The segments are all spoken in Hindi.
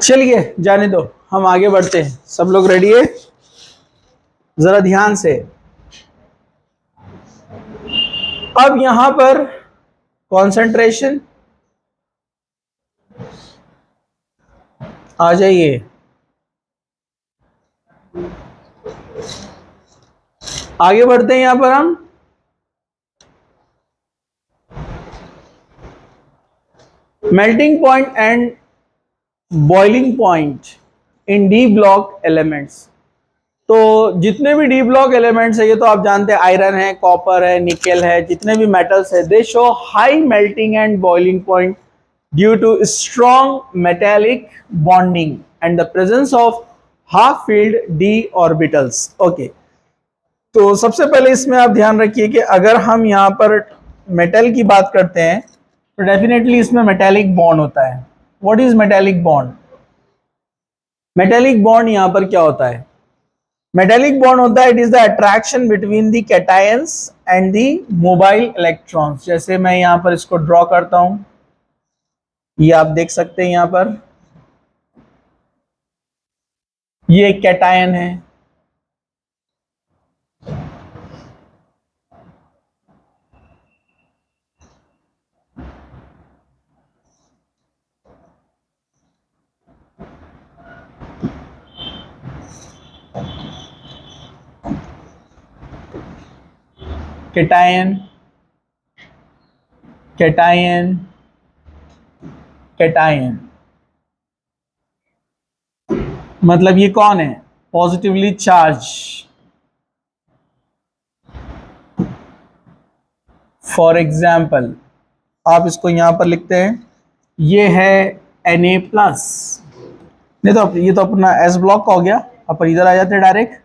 चलिए जाने दो, हम आगे बढ़ते हैं। सब लोग रेडी है? जरा ध्यान से। अब यहां पर कंसंट्रेशन आ जाइए। आगे बढ़ते हैं। यहां पर हम melting point and boiling point in D block elements. तो जितने भी डी ब्लॉक एलिमेंट्स है, ये तो आप जानते हैं, आयरन है, कॉपर है, निकेल है, जितने भी मेटल्स है, they show high melting and boiling point due to strong metallic bonding and the presence of half filled d orbitals. Okay, तो सबसे पहले इसमें आप ध्यान रखिए कि अगर हम यहाँ पर मेटल की बात करते हैं तो डेफिनेटली इसमें मेटेलिक बॉन्ड होता है। What is metallic bond? Metallic bond यहाँ पर क्या होता है? मेटेलिक बॉन्ड होता है, it is the attraction between the cations and the mobile electrons. जैसे मैं यहाँ पर इसको ड्रॉ करता हूं, ये आप देख सकते हैं यहाँ पर, ये एक कैटायन है, कैटायन, कैटायन, कैटायन। मतलब ये कौन है? Positively charge. फॉर एग्जाम्पल आप इसको यहां पर लिखते हैं, ये है Na प्लस। नहीं तो ये तो अपना एस ब्लॉक का हो गया। अपन इधर आ जाते हैं, डायरेक्ट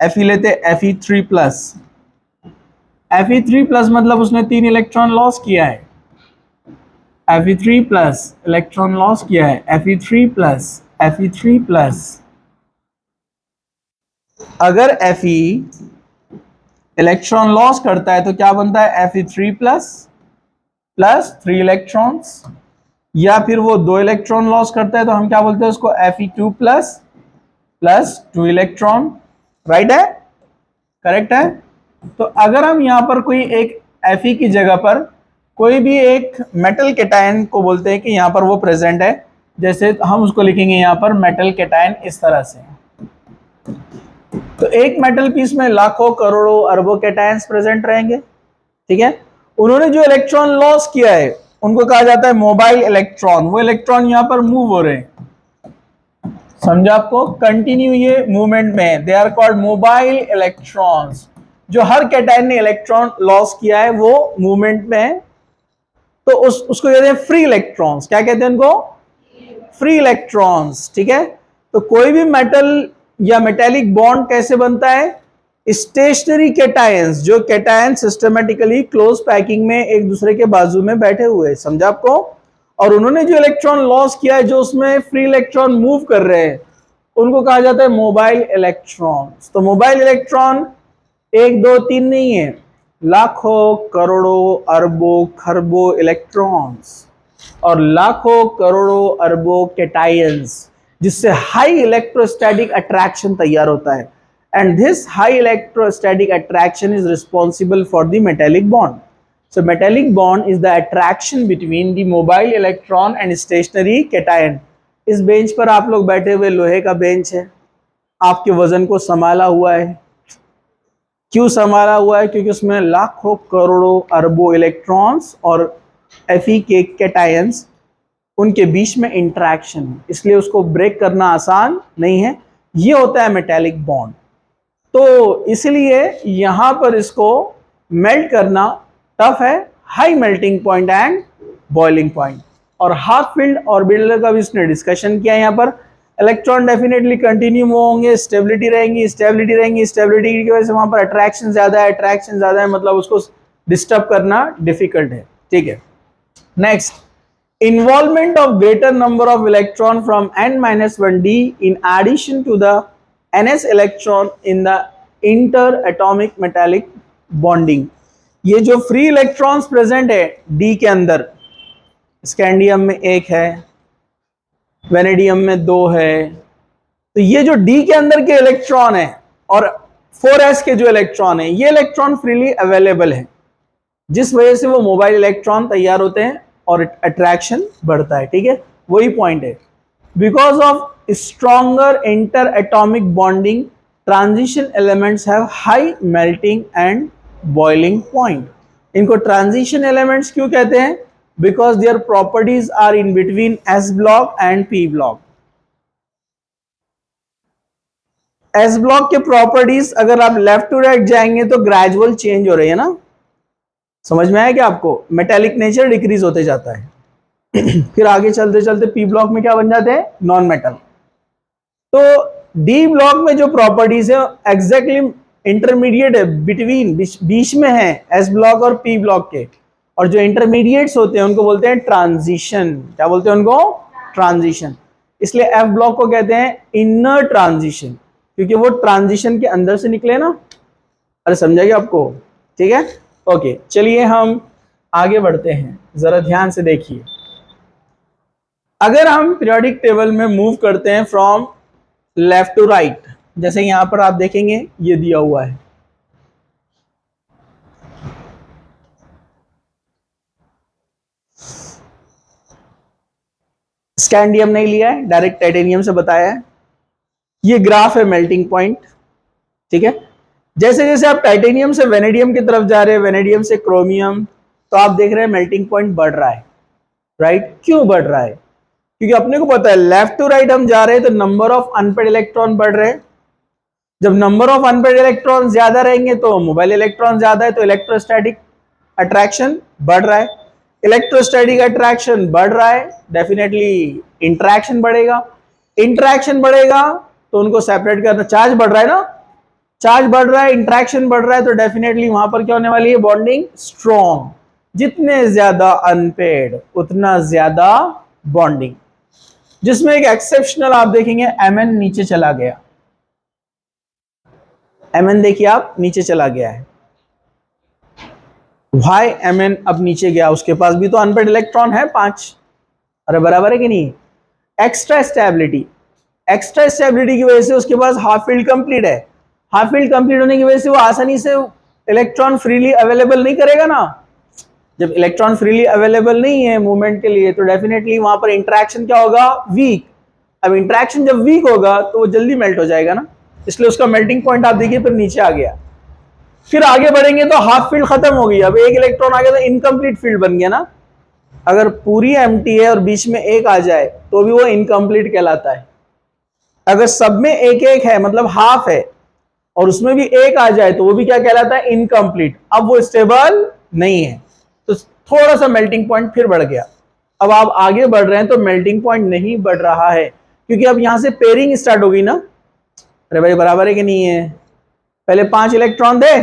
Fe लेते, Fe3 प्लस। Fe3 प्लस मतलब उसने 3 इलेक्ट्रॉन लॉस किया है। Fe3 प्लस इलेक्ट्रॉन लॉस किया है, Fe3 प्लस, Fe3 प्लस। अगर Fe इलेक्ट्रॉन लॉस करता है तो क्या बनता है? Fe3 plus plus 3 electrons. या फिर वो 2 इलेक्ट्रॉन लॉस करता है तो हम क्या बोलते हैं उसको? Fe2 plus plus 2 electron. Right है? करेक्ट है? तो अगर हम यहां पर कोई एक Fe की जगह पर कोई भी एक मेटल कैटायन को बोलते हैं कि यहां पर वो प्रेजेंट है, जैसे हम उसको लिखेंगे यहां पर मेटल कैटायन इस तरह से। तो एक मेटल पीस में लाखों करोड़ों अरबों कैटायंस प्रेजेंट रहेंगे। ठीक है? उन्होंने जो इलेक्ट्रॉन लॉस किया है उनको कहा जाता है मोबाइल इलेक्ट्रॉन। वो इलेक्ट्रॉन यहां पर मूव हो रहे हैं, समझा आपको? कंटिन्यू ये मूवमेंट में, they are called mobile electrons. जो हर कैटायन ने इलेक्ट्रॉन लॉस किया है वो मूवमेंट में है, तो उसको कहते हैं फ्री इलेक्ट्रॉन्स। क्या कहते हैं उनको? Free electrons. ठीक है? तो कोई भी मेटल या मेटेलिक बॉन्ड कैसे बनता है? स्टेशनरी कैटायंस, जो कैटायन सिस्टमेटिकली क्लोज पैकिंग में एक दूसरे के बाजू में बैठे हुए, समझा आपको? और उन्होंने जो इलेक्ट्रॉन लॉस किया है, जो उसमें फ्री इलेक्ट्रॉन मूव कर रहे हैं, उनको कहा जाता है मोबाइल इलेक्ट्रॉन्स। तो मोबाइल इलेक्ट्रॉन 1 2 3 नहीं है, लाखों करोड़ों अरबों खरबों इलेक्ट्रॉन्स और लाखों करोड़ों अरबों कैटायंस, जिससे हाई इलेक्ट्रोस्टैटिक अट्रैक्शन तैयार होता है। And this high electrostatic attraction is responsible for the metallic bond. So metallic bond is the attraction between the mobile electron and stationary cation. इस बेंच पर आप लोग बैठे हुए, लोहे का बेंच है, आपके वजन को संभाला हुआ है। क्यों संभाला हुआ है? क्योंकि उसमें लाखों करोड़ों अरबों इलेक्ट्रॉन्स और Fe के कैटायंस, उनके बीच में इंटरेक्शन है, इसलिए उसको ब्रेक करना आसान नहीं है। ये होता है मेटेलिक बॉन्ड। तो इसलिए यहां पर इसको मेल्ट करना टफ है। High melting point and boiling point. और हाफ फील्ड ऑर्बिटल का भी इसने डिस्कशन किया। यहां पर इलेक्ट्रॉन डेफिनेटली कंटिन्यू मूव होंगे, स्टेबिलिटी रहेंगी, स्टेबिलिटी रहेंगी, स्टेबिलिटी की वजह से वहां पर अट्रैक्शन ज्यादा है, अट्रैक्शन ज्यादा है मतलब उसको डिस्टर्ब करना डिफिकल्ट है। ठीक है? Next, involvement of greater number of electron from n-1d in addition to the ns electron in the interatomic metallic bonding। ये जो फ्री इलेक्ट्रॉन्स प्रेजेंट है डी के अंदर, स्कैंडियम में 1 है, वेनेडियम में 2 है। तो ये जो डी के अंदर के इलेक्ट्रॉन है और 4s के जो इलेक्ट्रॉन है, ये इलेक्ट्रॉन फ्रीली अवेलेबल है, जिस वजह से वो मोबाइल इलेक्ट्रॉन तैयार होते हैं और अट्रैक्शन बढ़ता है। ठीक है, वही पॉइंट है। Because of stronger inter atomic bonding, transition elements have high melting and boiling point. इनको ट्रांजिशन एलिमेंट्स क्यों कहते हैं? Because their properties are in between s block and p block. S block के प्रॉपर्टीज अगर आप लेफ्ट टू राइट जाएंगे तो ग्रेजुअल चेंज हो रही है ना, समझ में आया क्या आपको? मेटेलिक नेचर डिक्रीज होते जाता है। फिर आगे चलते चलते पी ब्लॉक में क्या बन जाते हैं? Non metal. तो डी ब्लॉक में जो प्रॉपर्टीज है एग्जैक्टली इंटरमीडिएट है, बिटवीन, बीच में है एस ब्लॉक और पी ब्लॉक के। और जो इंटरमीडिएट्स होते हैं उनको बोलते हैं ट्रांजिशन। क्या बोलते हैं उनको? ट्रांजिशन। इसलिए एफ ब्लॉक को कहते हैं इनर ट्रांजिशन, क्योंकि वो ट्रांजिशन के अंदर से निकले ना। अरे समझाइए आपको? ठीक है, ओके। चलिए हम आगे बढ़ते हैं, जरा ध्यान से देखिए। अगर हम पीरियोडिक टेबल में मूव करते हैं फ्रॉम लेफ्ट टू राइट, जैसे यहां पर आप देखेंगे ये दिया हुआ है, स्कैंडियम नहीं लिया है, डायरेक्ट टाइटेनियम से बताया है। ये ग्राफ है मेल्टिंग पॉइंट। ठीक है, जैसे जैसे आप टाइटेनियम से वेनेडियम की तरफ जा रहे हैं, वेनेडियम से क्रोमियम, तो आप देख रहे हैं मेल्टिंग पॉइंट बढ़ रहा है। राइट? क्यों बढ़ रहा है? क्योंकि अपने को पता है लेफ्ट टू राइट हम जा रहे हैं तो नंबर ऑफ अनपेड इलेक्ट्रॉन बढ़ रहे हैं। जब नंबर ऑफ अनपेड इलेक्ट्रॉन ज्यादा रहेंगे तो मोबाइल इलेक्ट्रॉन ज्यादा है, तो इलेक्ट्रोस्टैटिक अट्रैक्शन बढ़ रहा है। इलेक्ट्रोस्टैटिक अट्रैक्शन बढ़ रहा है, डेफिनेटली इंटरेक्शन बढ़ेगा। इंटरेक्शन बढ़ेगा तो उनको सेपरेट करना, चार्ज बढ़ रहा है ना, चार्ज बढ़ रहा है, इंटरेक्शन बढ़ रहा है, तो डेफिनेटली वहां पर क्या होने वाली है? Bonding strong. जितने ज्यादा अनपेड उतना ज्यादा बॉन्डिंग। जिसमें एक एक्सेप्शनल आप देखेंगे, Mn नीचे चला गया। Mn देखिए आप, नीचे चला गया है। Why Mn अब नीचे गया? उसके पास भी तो अनपेड इलेक्ट्रॉन है 5। अरे बराबर है कि नहीं? एक्स्ट्रा स्टेबिलिटी, एक्स्ट्रा स्टेबिलिटी की वजह से उसके पास हाफ फील्ड कंप्लीट है। हाफ फील्ड कंप्लीट होने की वजह से वो आसानी से इलेक्ट्रॉन फ्रीली अवेलेबल नहीं करेगा ना। जब इलेक्ट्रॉन फ्रीली अवेलेबल नहीं है मूवमेंट के लिए, तो डेफिनेटली वहां पर इंटरेक्शन क्या होगा? वीक। अब इंटरेक्शन जब वीक होगा तो वो जल्दी मेल्ट हो जाएगा ना, इसलिए उसका मेल्टिंग पॉइंट आप देखिए फिर नीचे आ गया। फिर आगे बढ़ेंगे तो हाफ फील्ड खत्म हो गई, अब एक इलेक्ट्रॉन आ गया तो इनकम्प्लीट फील्ड बन गया ना। अगर पूरी एम्प्टी है और बीच में एक आ जाए तो भी वो इनकम्प्लीट कहलाता है। अगर सब में एक एक है, मतलब हाफ है, और उसमें भी एक आ जाए तो वो भी क्या कहलाता है? इनकम्प्लीट। अब वो स्टेबल नहीं है, तो थोड़ा सा मेल्टिंग पॉइंट फिर बढ़ गया। अब आप आगे बढ़ रहे हैं तो मेल्टिंग पॉइंट नहीं बढ़ रहा है, क्योंकि अब यहां से पेयरिंग स्टार्ट होगी ना। अरे भाई बराबर है कि नहीं है? पहले 5 इलेक्ट्रॉन थे,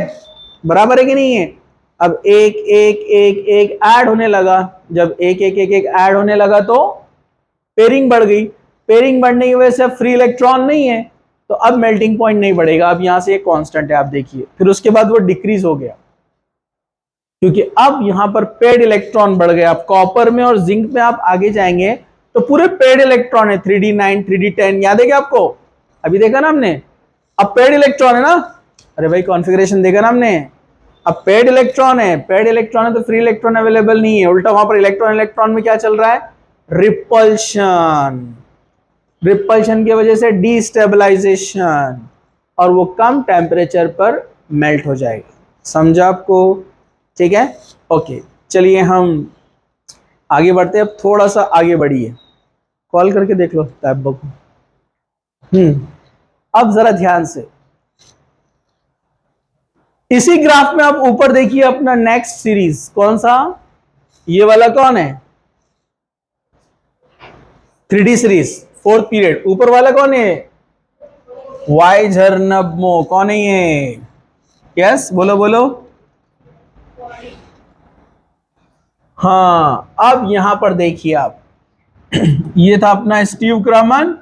बराबर है कि नहीं है? अब एक एक एक एक ऐड होने लगा। जब एक एक एक एक ऐड होने लगा तो पेयरिंग बढ़ गई। पेयरिंग बढ़ने की वजह से अब फ्री इलेक्ट्रॉन नहीं है, तो अब मेल्टिंग पॉइंट नहीं बढ़ेगा। अब यहां से एक कांस्टेंट है, आप देखिए। फिर उसके बाद वो डिक्रीज हो गया, क्योंकि अब यहां पर पेड इलेक्ट्रॉन बढ़ गया। अब कॉपर में और जिंक में आप आगे जाएंगे तो पूरे पेड इलेक्ट्रॉन है, 3d9 3d10, याद है क्या आपको? अभी देखा ना हमने। अब पेड इलेक्ट्रॉन है ना। अरे भाई कॉन्फ़िगरेशन देखा ना हमने। अब पेड इलेक्ट्रॉन है, पेड इलेक्ट्रॉन है तो फ्री इलेक्ट्रॉन अवेलेबल नहीं है। उल्टा वहां पर इलेक्ट्रॉन इलेक्ट्रॉन में क्या चल रहा है? रिपल्शन। रिपल्शन की वजह से डिस्टेबलाइजेशन, और वो कम टेम्परेचर पर मेल्ट हो जाएगा। समझा आपको? ठीक है, ओके। चलिए हम आगे बढ़ते हैं। अब थोड़ा सा आगे बढ़िए, कॉल करके देख लो टैब को। अब जरा ध्यान से इसी ग्राफ में आप ऊपर देखिए अपना नेक्स्ट सीरीज कौन सा? ये वाला कौन है? 3D series 4th period. ऊपर वाला कौन है? वाई झरनबमो। कौन है ये? यस, बोलो बोलो। हाँ, अब यहां पर देखिए आप, ये था अपना स्टीव क्रमन,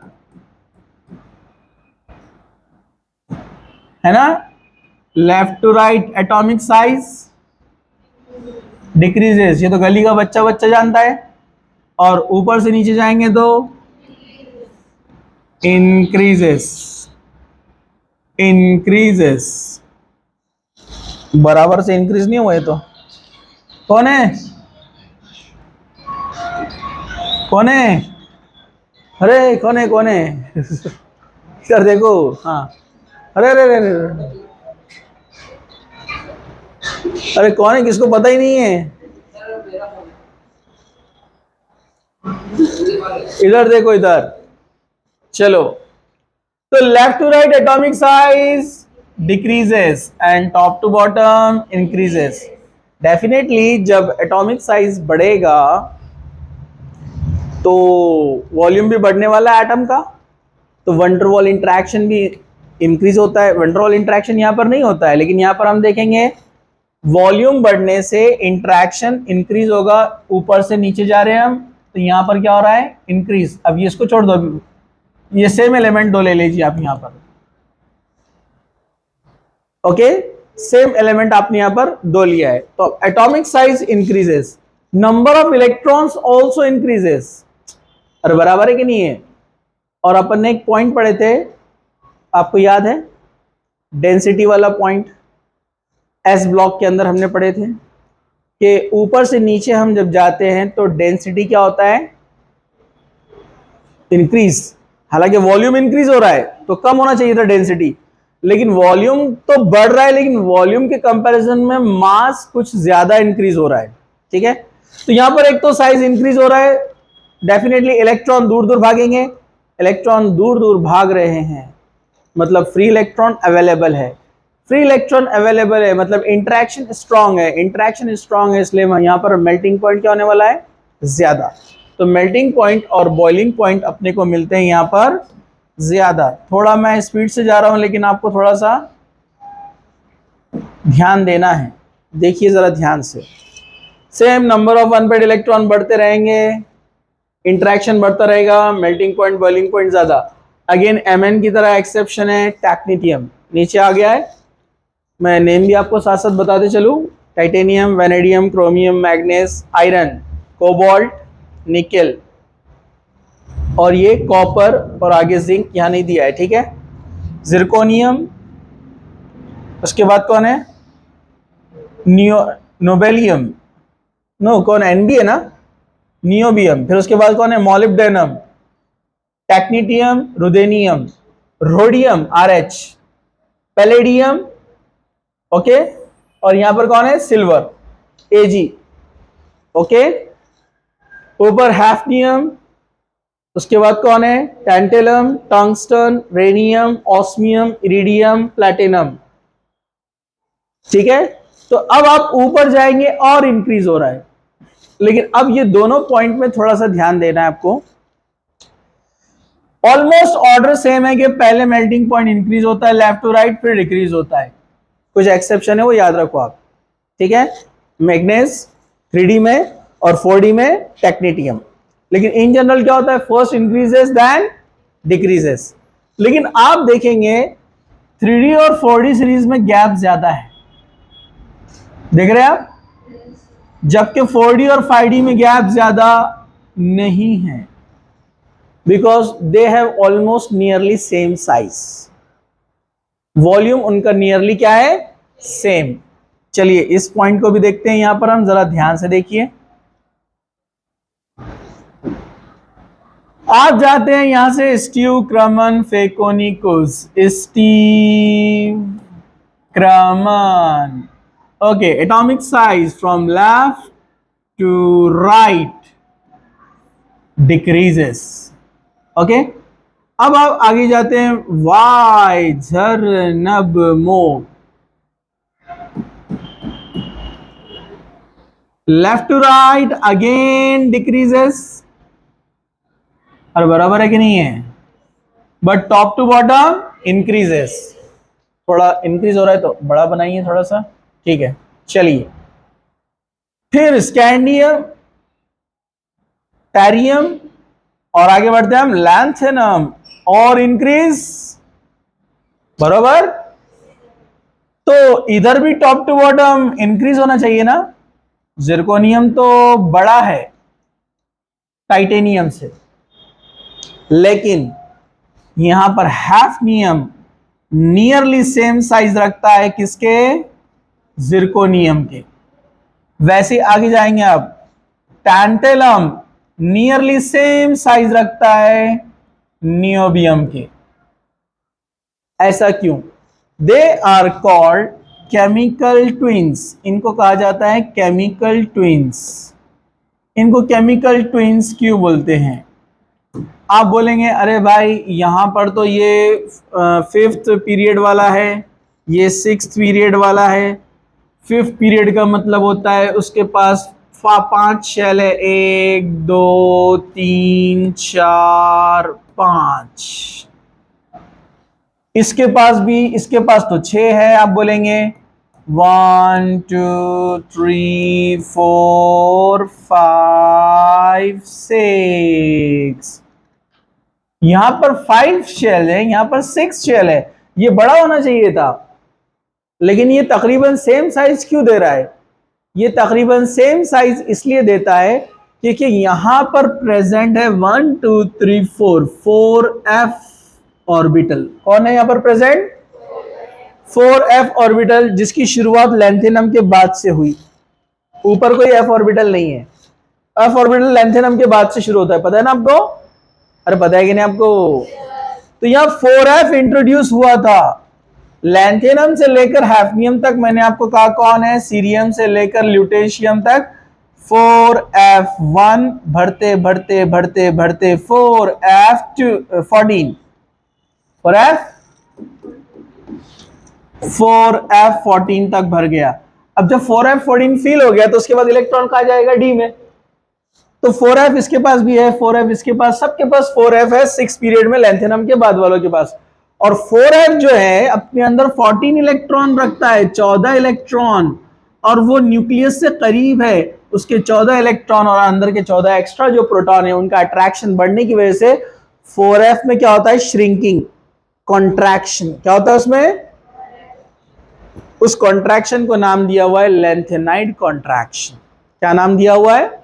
है ना। Left to right atomic size decreases, ये तो गली का बच्चा बच्चा जानता है। और ऊपर से नीचे जाएंगे तो इंक्रीजेस, इंक्रीजेस, बराबर से इंक्रीज नहीं हुए तो कौन है, कौन है, अरे कौन है, कौन है इधर देखो। हाँ, अरे अरे अरे अरे अरे कौन है, किसको पता ही नहीं है, इधर देखो इधर। चलो, तो left to right atomic size decreases and top to bottom increases. Definitely जब एटॉमिक साइज बढ़ेगा तो वॉल्यूम भी बढ़ने वाला है एटम का, तो वंडरवॉल इंटरेक्शन भी इंक्रीज होता है। वंडरवॉल इंटरेक्शन यहाँ पर नहीं होता है, लेकिन यहाँ पर हम देखेंगे वॉल्यूम बढ़ने से इंटरेक्शन इंक्रीज होगा। ऊपर से नीचे जा रहे हैं हम, तो यहाँ पर क्या हो रहा है, इंक्रीज। अब ये इसको छोड़ दो, ये सेम एलिमेंट दो ले लीजिए आप यहाँ पर, ओके, सेम एलिमेंट आपने यहाँ पर दो लिया है, तो atomic size increases, number of electrons also increases. अरे बराबर है कि नहीं है। और अपन ने एक पॉइंट पढ़े थे, आपको याद है, डेंसिटी वाला पॉइंट, एस ब्लॉक के अंदर हमने पढ़े थे कि ऊपर से नीचे हम जब जाते हैं तो डेंसिटी क्या होता है, इंक्रीज। हालांकि वॉल्यूम इंक्रीज हो रहा है तो कम होना चाहिए था डेंसिटी, लेकिन वॉल्यूम तो बढ़ रहा है, लेकिन वॉल्यूम के कंपैरिजन में मास कुछ ज्यादा इंक्रीज हो रहा है। ठीक है, तो यहां पर एक तो साइज इंक्रीज हो रहा है, डेफिनेटली इलेक्ट्रॉन दूर दूर भागेंगे, इलेक्ट्रॉन दूर दूर भाग रहे हैं मतलब फ्री इलेक्ट्रॉन अवेलेबल है, फ्री इलेक्ट्रॉन अवेलेबल है मतलब इंटरेक्शन स्ट्रांग है, इंटरेक्शन स्ट्रांग है, इसलिए यहाँ पर मेल्टिंग पॉइंट क्या होने वाला है, ज्यादा। तो मेल्टिंग पॉइंट और बॉइलिंग पॉइंट अपने को मिलते हैं यहाँ पर ज्यादा। थोड़ा मैं स्पीड से जा रहा हूं, लेकिन आपको थोड़ा सा ध्यान देना है, देखिए जरा ध्यान से। Same number of unpaired electron बढ़ते रहेंगे, इंटरेक्शन बढ़ता रहेगा, मेल्टिंग पॉइंट बॉइलिंग पॉइंट ज्यादा। अगेन Mn की तरह एक्सेप्शन है टेक्नीटियम, नीचे आ गया है, मैं नेम भी आपको साथ साथ बताते चलूं, titanium, vanadium, chromium, manganese, iron, cobalt, nickel, और ये कॉपर, और आगे जिंक यहाँ नहीं दिया है, ठीक है, जिरकोनियम, उसके बाद कौन है, नोबेलियम, नो कौन, एनबी है ना, नियोबियम, फिर उसके बाद कौन है, molybdenum, technetium, ruthenium, rhodium RH, palladium, okay, और यहां पर कौन है, सिल्वर Ag, ओके, ऊपर हैफ्नियम, उसके बाद कौन है, tantalum, tungsten, rhenium, osmium, iridium, platinum. ठीक है, तो अब आप ऊपर जाएंगे और इंक्रीज हो रहा है, लेकिन अब ये दोनों पॉइंट में थोड़ा सा ध्यान देना है आपको। ऑलमोस्ट ऑर्डर सेम है कि पहले मेल्टिंग पॉइंट इंक्रीज होता है लेफ्ट टू राइट, फिर डिक्रीज होता है, कुछ एक्सेप्शन है वो याद रखो आप। ठीक है, मैग्नीज 3D में और 4D में टेक्नीटियम, लेकिन इन जनरल क्या होता है, फर्स्ट इंक्रीजेस देन डिक्रीजेस। लेकिन आप देखेंगे 3D और 4D सीरीज में गैप ज्यादा है, देख रहे हैं आप, जबकि 4D और 5D में गैप ज्यादा नहीं है, because they have almost nearly same size, volume उनका नियरली क्या है, सेम। चलिए इस पॉइंट को भी देखते हैं, यहां पर हम जरा ध्यान से देखिए। आप जाते हैं यहां से स्टीव क्रमन फेकोनिकुस, स्टीव क्रमन, okay, atomic size from left to right decreases, okay. अब आप आगे जाते हैं, वाई झरनब मो, left to right again decreases, और बराबर है कि नहीं है, but top to bottom increases, थोड़ा इंक्रीज हो रहा है तो बड़ा बनाइए थोड़ा सा, ठीक है। चलिए फिर स्कैंडियम, टेरियम, और आगे बढ़ते हैं हम लैंथेनम, और इंक्रीज, बराबर, तो इधर भी टॉप टू बॉटम इंक्रीज होना चाहिए ना। जिरकोनियम तो बड़ा है टाइटेनियम से, लेकिन यहां पर हैफनियम नियरली सेम साइज रखता है किसके? जिरकोनियम के। वैसे आगे जाएंगे अब, टैंटेलम नियरली सेम साइज रखता है नियोबियम के। ऐसा क्यों? They are called chemical twins. इनको कहा जाता है केमिकल ट्विंस। इनको केमिकल ट्विंस क्यों बोलते हैं? आप बोलेंगे अरे भाई यहां पर तो ये 5th पीरियड वाला है, ये 6th पीरियड वाला है। 5th पीरियड का मतलब होता है उसके पास 5 शेल है, 1 2 3 4 5। इसके पास भी, इसके पास तो 6 है। आप बोलेंगे 1 2 3 4 5 6। यहां पर 5 शेल है, यहां पर 6 शेल है। ये बड़ा होना चाहिए था, लेकिन ये तकरीबन सेम साइज क्यों दे रहा है? ये तकरीबन सेम साइज इसलिए देता है क्योंकि यहां पर प्रेजेंट है 1 2 3 4 4f ऑर्बिटल। कौन है यहां पर प्रेजेंट? 4f ऑर्बिटल, जिसकी शुरुआत लेंथेनम के बाद से हुई। ऊपर कोई f ऑर्बिटल नहीं है। f ऑर्बिटल लेंथेनम के बाद से शुरू होता है, पता है ना आपको? अरे पता है कि नहीं आपको? तो यहां 4f इंट्रोड्यूस हुआ था। लैंथेनम से लेकर हैफनियम तक मैंने आपको कहा कौन है? सीरियम से लेकर ल्यूटेशियम तक 4f1 बढ़ते बढ़ते बढ़ते बढ़ते 4f14 तक भर गया। अब जब 4f14 फिल हो गया तो उसके बाद इलेक्ट्रॉन कहा जाएगा डी में। तो 4f इसके पास भी है, 4f इसके पास, सबके पास 4f है 6 पीरियड में लैंथेनम के बाद वालों के पास। और 4f जो है अपने अंदर 14 इलेक्ट्रॉन रखता है, 14 इलेक्ट्रॉन, और वो न्यूक्लियस से करीब है। उसके 14 इलेक्ट्रॉन और अंदर के 14 एक्स्ट्रा जो प्रोटॉन है उनका अट्रैक्शन बढ़ने की वजह से 4f में क्या होता है? Shrinking, contraction. क्या होता है उसमें? उस कॉन्ट्रैक्शन को नाम दिया हुआ है लेंथेनाइड कॉन्ट्रैक्शन। क्या नाम दिया हुआ है?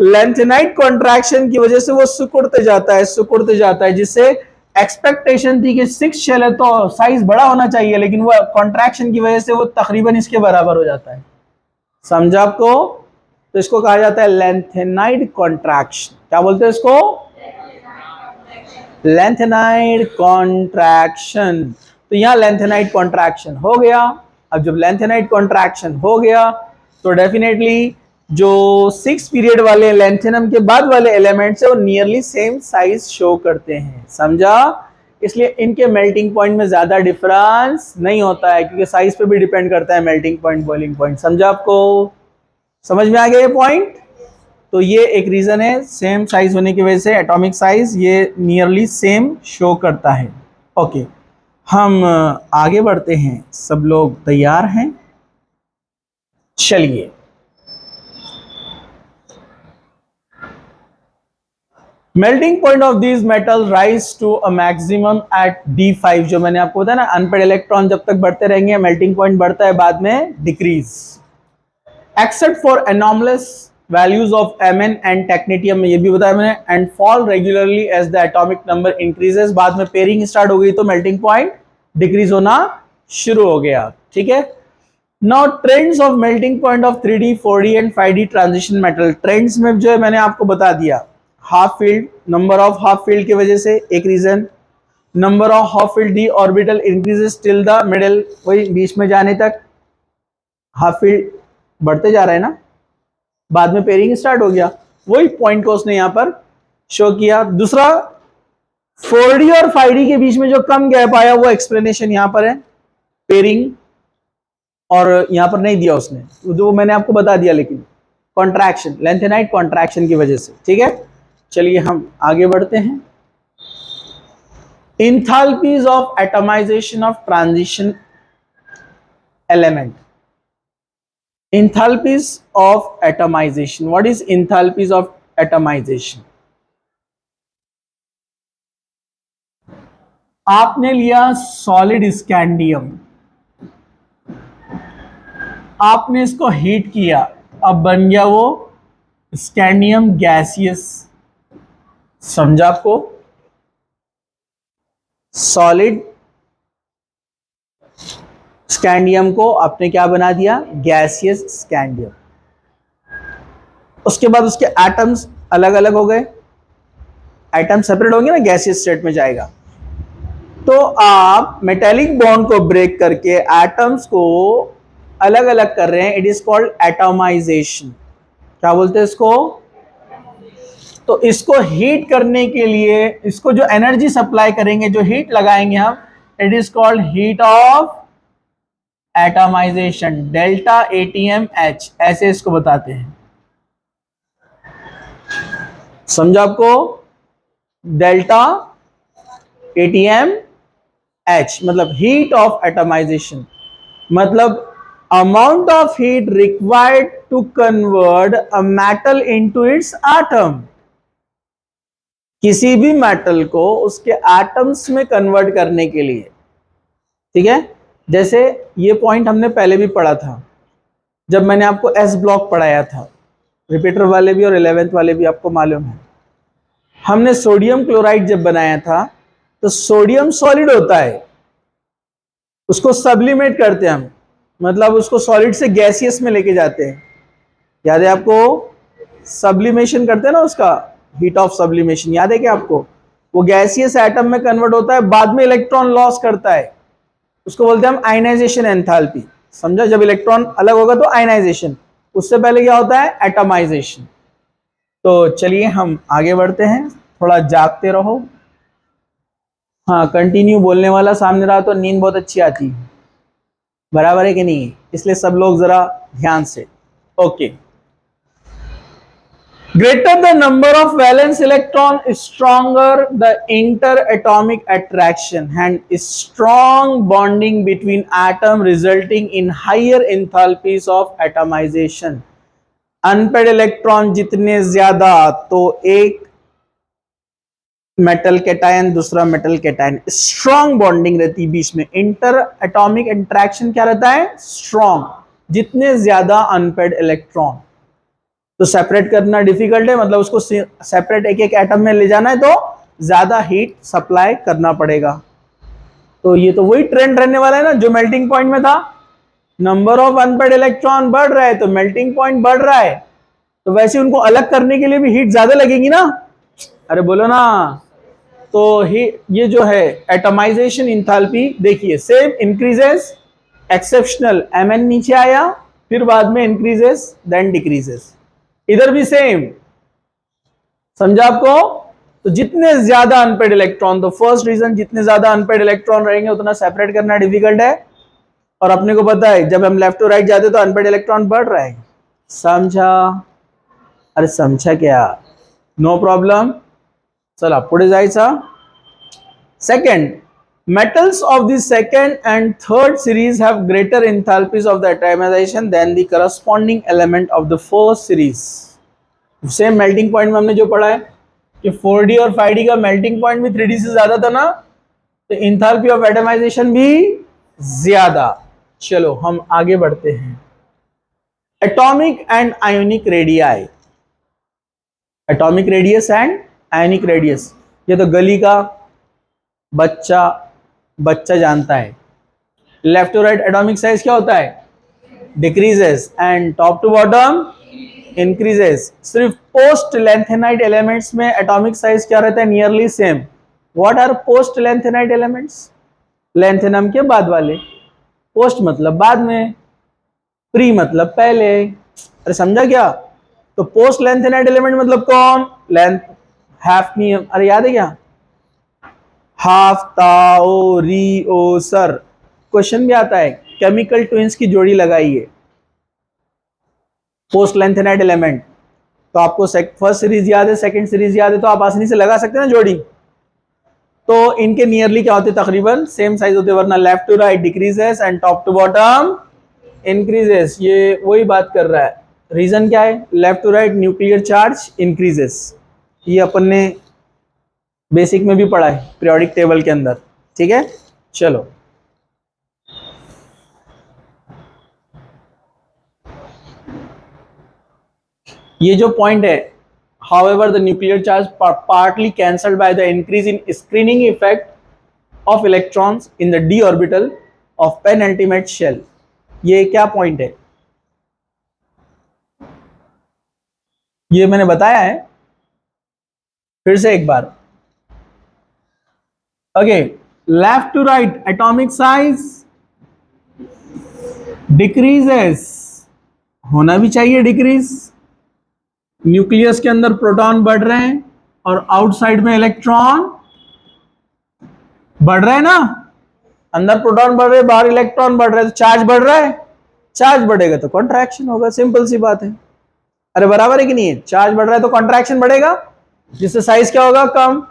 लेंथेनाइड कॉन्ट्रैक्शन की वजह से वो सिकुड़ते जाता है, सिकुड़ते जाता है, जिससे एक्सपेक्टेशन थी कि 6 शेल है तो साइज बड़ा होना चाहिए, लेकिन वो कॉन्ट्रैक्शन की वजह से वो तकरीबन इसके बराबर हो जाता है। समझा आपको? तो इसको कहा जाता है लेंथेनाइड कॉन्ट्रैक्शन। क्या बोलते हैं इसको? Lanthanide contraction. तो यहां लेंथेनाइड कॉन्ट्रैक्शन हो गया। अब जब लेंथेनाइड कॉन्ट्रैक्शन हो गया तो डेफिनेटली जो 6 पीरियड वाले लेंथेनम के बाद वाले एलिमेंट्स है वो नियरली सेम साइज शो करते हैं। समझा? इसलिए इनके मेल्टिंग पॉइंट में ज्यादा डिफरेंस नहीं होता है, क्योंकि साइज पे भी डिपेंड करता है मेल्टिंग पॉइंट, बॉइलिंग पॉइंट। समझा आपको? समझ में आ गया ये पॉइंट? तो ये एक रीजन है, सेम साइज होने की वजह से एटॉमिक साइज ये नियरली सेम शो करता है। ओके, हम आगे बढ़ते हैं। सब लोग तैयार हैं? चलिए, melting point of these metal rise to a maximum at D5। जो मैंने आपको बताया ना, अनपेड इलेक्ट्रॉन जब तक बढ़ते रहेंगे मेल्टिंग पॉइंट बढ़ता है, बाद में decrease. Except for anomalous values of Mn and technetium में, ये भी बताया मैंने, and fall regularly as the atomic number increases. बाद में पेयरिंग स्टार्ट हो गई तो मेल्टिंग पॉइंट डिक्रीज होना शुरू हो गया। ठीक है? Now trends of melting point of 3D 4D and 5D transition metal. Trends में जो है मैंने आपको बता दिया, half filled, number of half filled की वजह से एक reason, number of half filled d orbital increases till the middle, वही बीच में जाने तक हाफ फील्ड बढ़ते जा रहा है ना, बाद में पेयरिंग स्टार्ट हो गया। वही पॉइंट को उसने यहां पर शो किया। दूसरा, 4D और 5D के बीच में जो कम गैप आया वो एक्सप्लेनेशन यहां पर है, पेयरिंग, और यहां पर नहीं दिया उसने, जो मैंने आपको बता दिया, लेकिन कॉन्ट्रैक्शन, लेंथेनाइड कॉन्ट्रैक्शन की वजह से। ठीक है? चलिए हम आगे बढ़ते हैं। Enthalpies of atomization of transition element. enthalpies of atomization. What is enthalpies of atomization? आपने लिया सॉलिड स्कैंडियम, आपने इसको हीट किया, अब बन गया वो स्कैंडियम गैसियस। समझा आपको? सॉलिड स्कैंडियम को आपने क्या बना दिया, गैसियस स्कैंडियम। उसके बाद उसके एटम्स अलग अलग हो गए, एटम सेपरेट होंगे ना, गैसियस स्टेट में जाएगा। तो आप मेटेलिक बॉन्ड को ब्रेक करके एटम्स को अलग अलग कर रहे हैं, इट इज कॉल्ड एटमाइजेशन। क्या बोलते हैं इसको? तो इसको हीट करने के लिए, इसको जो एनर्जी सप्लाई करेंगे, जो हीट लगाएंगे हम, it is called heat of atomization, delta ATM H, ऐसे इसको बताते हैं। समझा आपको? डेल्टा एटीएम एच मतलब हीट ऑफ एटमाइजेशन, मतलब amount of heat required to convert a metal into its atom. किसी भी मेटल को उसके एटम्स में कन्वर्ट करने के लिए, ठीक है। जैसे ये पॉइंट हमने पहले भी पढ़ा था जब मैंने आपको एस ब्लॉक पढ़ाया था, रिपीटर वाले भी और 11th वाले भी आपको मालूम है। हमने सोडियम क्लोराइड जब बनाया था तो सोडियम सॉलिड होता है, उसको सब्लिमेट करते हैं हम, मतलब उसको सॉलिड से गैसियस में लेके जाते हैं। याद है आपको? सब्लिमेशन करते हैं ना उसका, हीट ऑफ सब्लिमेशन, याद है क्या आपको? वो गैसियस एटम में कन्वर्ट होता है, बाद में इलेक्ट्रॉन लॉस करता है, उसको बोलते हैं हम आयनाइजेशन एंथैल्पी। समझा? जब इलेक्ट्रॉन अलग होगा तो आयनाइजेशन, उससे पहले क्या होता है? एटमाइजेशन। तो चलिए हम आगे बढ़ते हैं, थोड़ा जागते रहो। हाँ, कंटिन्यू बोलने वाला सामने रहा तो नींद बहुत अच्छी आती है, बराबर है कि नहीं? इसलिए सब लोग जरा ध्यान से। Okay, greater the number of valence electron, stronger the interatomic attraction and strong bonding between atom, resulting in higher enthalpies of atomization. Unpaired electron जितने ज्यादा, तो एक मेटल कैटायन दूसरा मेटल कैटायन, स्ट्रॉन्ग बॉन्डिंग रहती है बीच में। इंटर एटॉमिक इंटरेक्शन क्या रहता है? स्ट्रॉन्ग। जितने ज्यादा अनपेड इलेक्ट्रॉन, तो सेपरेट करना डिफिकल्ट है, मतलब उसको सेपरेट एक एक एटम में ले जाना है तो ज्यादा हीट सप्लाई करना पड़ेगा। तो ये तो वही ट्रेंड रहने वाला है ना जो मेल्टिंग पॉइंट में था। नंबर ऑफ अनपेड इलेक्ट्रॉन बढ़ रहा है तो मेल्टिंग पॉइंट बढ़ रहा है, तो वैसे उनको अलग करने के लिए भी हीट ज्यादा लगेगी ना। अरे बोलो ना। तो ये जो है एटमाइजेशन इंथैल्पी, देखिए सेम इंक्रीजेस, एक्सेप्शनल mn नीचे आया, फिर बाद में इंक्रीजेस देन डिक्रीजेस, इधर भी सेम। समझा आपको? तो जितने ज्यादा अनपेड इलेक्ट्रॉन, तो फर्स्ट रीजन, जितने ज्यादा अनपेड इलेक्ट्रॉन रहेंगे उतना सेपरेट करना डिफिकल्ट है। और अपने को पता है जब हम लेफ्ट टू राइट जाते तो अनपेड इलेक्ट्रॉन बढ़ रहा है। समझा? अरे समझा क्या? No problem. चला पुढे जायचा। Second, metals of the second and third series have greater enthalpies of the atomization than the corresponding element of the first series. Same melting point में हमने जो पढ़ा है कि 4d और 5d का मेल्टिंग पॉइंट भी 3d से ज्यादा था ना, तो इंथैल्पी ऑफ एटमाइजेशन भी ज्यादा। चलो हम आगे बढ़ते हैं। Atomic and ionic radii, atomic radius and ionic radius, ये तो गली का बच्चा जानता है। Left to right atomic size क्या होता है? Decreases, and top to bottom increases. सिर्फ पोस्ट लेंथेनाइट एलिमेंट्स में एटॉमिक साइज क्या रहता है? Nearly same. What are post lanthanide elements? Lanthanum के बाद वाले। पोस्ट मतलब बाद में, प्री मतलब पहले। अरे समझा क्या? तो पोस्ट लेंथेनाइट एलिमेंट मतलब कौन? लेंथ हैफनियम, अरे याद है क्या? हाफ ताओ री ओ सर, क्वेश्चन भी आता है, केमिकल ट्विंस की जोड़ी लगाइए पोस्ट लेंथेनाइट एलिमेंट। तो आपको फर्स्ट सीरीज याद है, सेकंड सीरीज याद है, तो आप आसानी से लगा सकते हैं ना जोड़ी। तो इनके नियरली क्या होते? तकरीबन सेम साइज होते, वरना left to right decreases and top to bottom increases. ये वही बात कर रहा है। रीजन क्या है? Left to right nuclear charge increases, ये अपन ने बेसिक में भी पढ़ा है पीरियोडिक टेबल के अंदर, ठीक है। चलो ये जो पॉइंट है, however the nuclear charge partly cancelled by the increase in screening effect of electrons in the d orbital of penultimate shell. ये क्या पॉइंट है, ये मैंने बताया है फिर से एक बार। Okay, left to right atomic size decreases, होना भी चाहिए डिक्रीज। न्यूक्लियस के अंदर प्रोटॉन बढ़ रहे हैं और आउटसाइड में इलेक्ट्रॉन बढ़ रहे हैं ना, अंदर प्रोटॉन बढ़ रहे, बाहर इलेक्ट्रॉन बढ़ रहे, तो चार्ज बढ़ रहा है, चार्ज बढ़ेगा तो कॉन्ट्रैक्शन होगा, सिंपल सी बात है। अरे बराबर है कि नहीं है, चार्ज बढ़ रहा है तो कॉन्ट्रैक्शन बढ़ेगा, जिससे साइज क्या होगा, कम।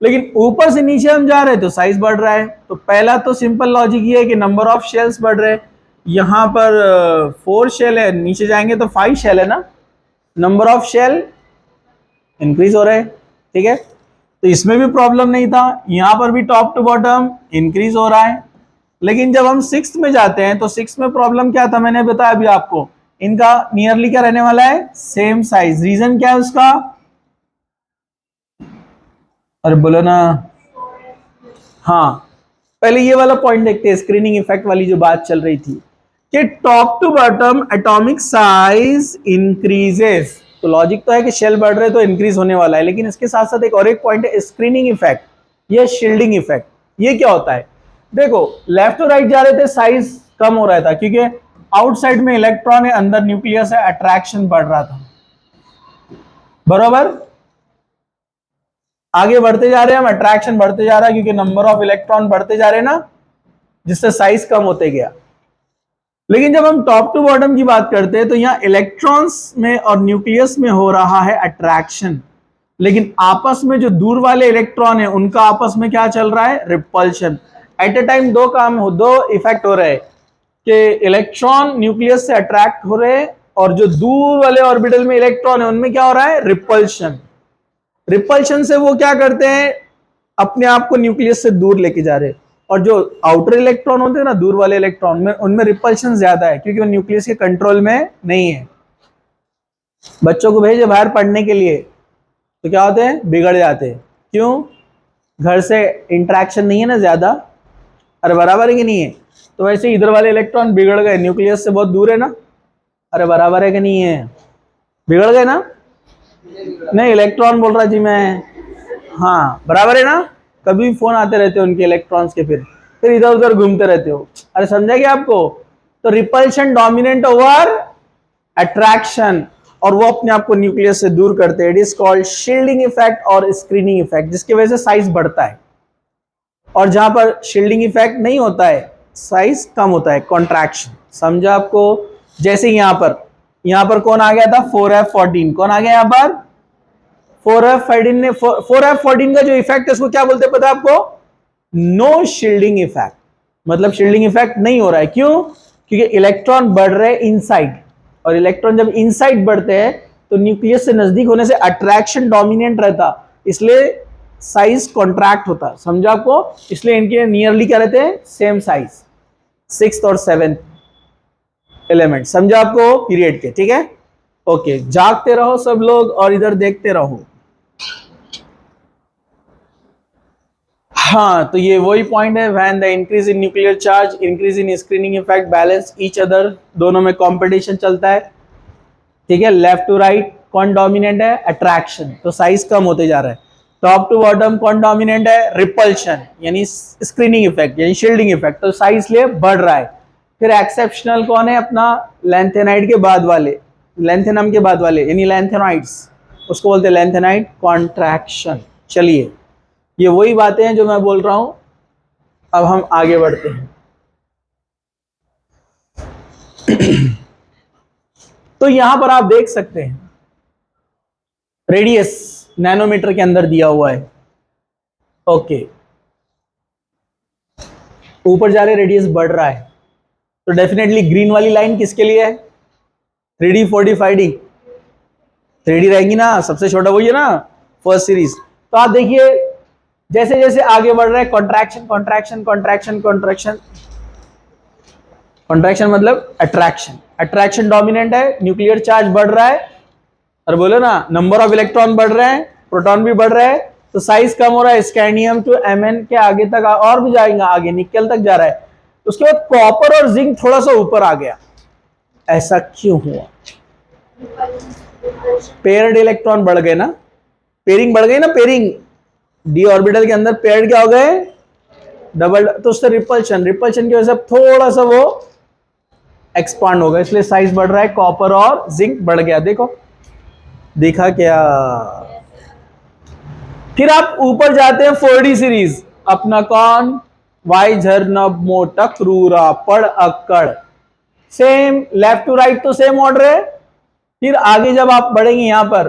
लेकिन ऊपर से नीचे हम जा रहे हैं तो साइज बढ़ रहा है। तो पहला तो सिंपल लॉजिक ये है कि नंबर ऑफ शेल्स बढ़ रहे हैं, यहां पर 4 शेल है, नीचे जाएंगे तो 5 शेल है ना, नंबर ऑफ शेल इंक्रीज हो रहे हैं, ठीक है। तो इसमें भी प्रॉब्लम नहीं था, यहां पर भी टॉप टू बॉटम इंक्रीज हो रहा है। लेकिन जब हम 6th में जाते हैं तो 6th में प्रॉब्लम क्या था, मैंने बताया अभी आपको, इनका नियरली क्या रहने वाला है, सेम साइज। रीजन क्या है उसका, अरे बोलो ना, हाँ पहले ये वाला पॉइंट देखते हैं, स्क्रीनिंग इफेक्ट वाली जो बात चल रही थी कि top to bottom atomic size increases. तो लॉजिक तो है कि शेल बढ़ रहे तो इंक्रीज होने वाला है, लेकिन इसके साथ साथ एक और एक पॉइंट है, स्क्रीनिंग इफेक्ट या शील्डिंग इफेक्ट। ये क्या होता है, देखो लेफ्ट टू राइट जा रहे थे साइज कम हो रहा था क्योंकि आउटसाइड में इलेक्ट्रॉन है, अंदर न्यूक्लियस है, अट्रैक्शन बढ़ रहा था, बराबर। आगे बढ़ते जा रहे हैं हम, अट्रैक्शन बढ़ते जा रहा है क्योंकि नंबर ऑफ इलेक्ट्रॉन बढ़ते जा रहे हैं ना, जिससे साइज कम होते गया। लेकिन जब हम टॉप टू बॉटम की बात करते हैं तो यहां इलेक्ट्रॉन्स में और न्यूक्लियस में हो रहा है अट्रैक्शन, लेकिन आपस में जो दूर वाले इलेक्ट्रॉन है उनका आपस में क्या चल रहा है, रिपल्शन। एट ए टाइम दो इफेक्ट हो रहे हैं कि इलेक्ट्रॉन न्यूक्लियस से अट्रैक्ट हो रहे हैं और जो दूर वाले ऑर्बिटल में इलेक्ट्रॉन है उनमें क्या हो रहा है, रिपल्शन। रिपल्शन से वो क्या करते हैं, अपने आप को न्यूक्लियस से दूर लेके जा रहे हैं, और जो आउटर इलेक्ट्रॉन होते हैं ना, दूर वाले इलेक्ट्रॉन में, उनमें रिपल्शन ज्यादा है क्योंकि वो न्यूक्लियस के कंट्रोल में नहीं है। बच्चों को भेजे बाहर पढ़ने के लिए तो क्या होते हैं, बिगड़ जाते हैं, क्यों, घर से इंटरेक्शन नहीं है ना ज्यादा, अरे बराबर है कि नहीं है। तो वैसे इधर वाले इलेक्ट्रॉन बिगड़ गए, न्यूक्लियस से बहुत दूर है ना, अरे बराबर है कि नहीं है, बिगड़ गए ना, नहीं इलेक्ट्रॉन बोल रहा जी मैं, हाँ बराबर है ना। कभी भी फोन आते रहते हो उनके इलेक्ट्रॉन्स के, फिर इधर उधर घूमते रहते हो, अरे समझा क्या आपको। तो रिपल्शन डोमिनेंट ओवर अट्रैक्शन, और वो अपने आप को न्यूक्लियस से दूर करते हैं। It is called shielding effect और स्क्रीनिंग इफेक्ट, जिसकी वजह से साइज बढ़ता है। और जहां पर शील्डिंग इफेक्ट नहीं होता है, साइज कम होता है, कॉन्ट्रैक्शन। समझा आपको। जैसे यहां पर कौन आ गया था, 4f14, कौन आ गया यहां पर, 4f14 का जो इफेक्ट है उसको क्या बोलते हैं पता है आपको, नो शील्डिंग इफेक्ट। मतलब शील्डिंग इफेक्ट नहीं हो रहा है, क्यों, क्योंकि इलेक्ट्रॉन बढ़ रहे हैं इनसाइड, और इलेक्ट्रॉन जब इनसाइड बढ़ते हैं तो न्यूक्लियस से नजदीक होने से अट्रैक्शन डोमिनेंट रहता, इसलिए साइज कॉन्ट्रैक्ट होता। समझा आपको, इसलिए इनके नियरली क्या रहते हैं, सेम साइज, 6th और 7th एलिमेंट। समझा आपको पीरियड के, ठीक है। ओके, जागते रहो सब लोग और इधर देखते रहो। हाँ, तो ये वही पॉइंट है, when the increase in nuclear charge increase in screening effect balance each other, दोनों में कंपटीशन चलता है, ठीक है। लेफ्ट टू राइट कौन डोमिनेंट है, अट्रैक्शन, तो साइज कम होते जा रहा है। टॉप टू बॉटम कौन डोमिनेंट है, रिपल्शन यानी स्क्रीनिंग इफेक्ट यानी शील्डिंग इफेक्ट, तो साइज लिए बढ़ रहा है। फिर एक्सेप्शनल कौन है, अपना लैंथेनाइड के बाद वाले, लैंथेनम के बाद वाले यानी लैंथेनाइड्स, उसको बोलते हैं लैंथेनाइड कॉन्ट्रैक्शन। चलिए, ये वही बातें हैं जो मैं बोल रहा हूं। अब हम आगे बढ़ते हैं। तो यहां पर आप देख सकते हैं रेडियस नैनोमीटर के अंदर दिया हुआ है। ओके, ऊपर जा रहे रेडियस बढ़ रहा है, तो डेफिनेटली ग्रीन वाली लाइन किसके लिए है, 3D 45D, 3D रहेगी ना, सबसे छोटा वही है ना, फर्स्ट सीरीज। तो आप देखिए जैसे जैसे आगे बढ़ रहा है, contraction contraction contraction contraction, contraction मतलब अट्रैक्शन, अट्रैक्शन डोमिनेंट है, न्यूक्लियर चार्ज बढ़ रहा है, और बोलो ना नंबर ऑफ इलेक्ट्रॉन बढ़ रहे हैं, प्रोटॉन भी बढ़ रहे हैं, तो साइज कम हो रहा है, स्कैंडियम टू Mn के आगे तक और भी जाएगा, आगे निकल तक जा रहा है। उसके बाद कॉपर और जिंक थोड़ा सा ऊपर आ गया, ऐसा क्यों हुआ? पेयर्ड इलेक्ट्रॉन बढ़ गए ना, पेयरिंग बढ़ गई ना, पेयरिंग डी ऑर्बिटल के अंदर पेयर्ड क्या हो गए, डबल, तो उससे रिपल्शन, रिपल्शन की वजह से थोड़ा सा वो एक्सपांड होगा, इसलिए साइज बढ़ रहा है, कॉपर और जिंक बढ़ गया। देखो देखा क्या? फिर आप ऊपर जाते हैं 4D सीरीज, अपना कौन, वाई झरना मोटा क्रूरा पड़ अक्कड़, सेम लेफ्ट टू राइट तो सेम ऑर्डर है। फिर आगे जब आप बढ़ेंगे यहां पर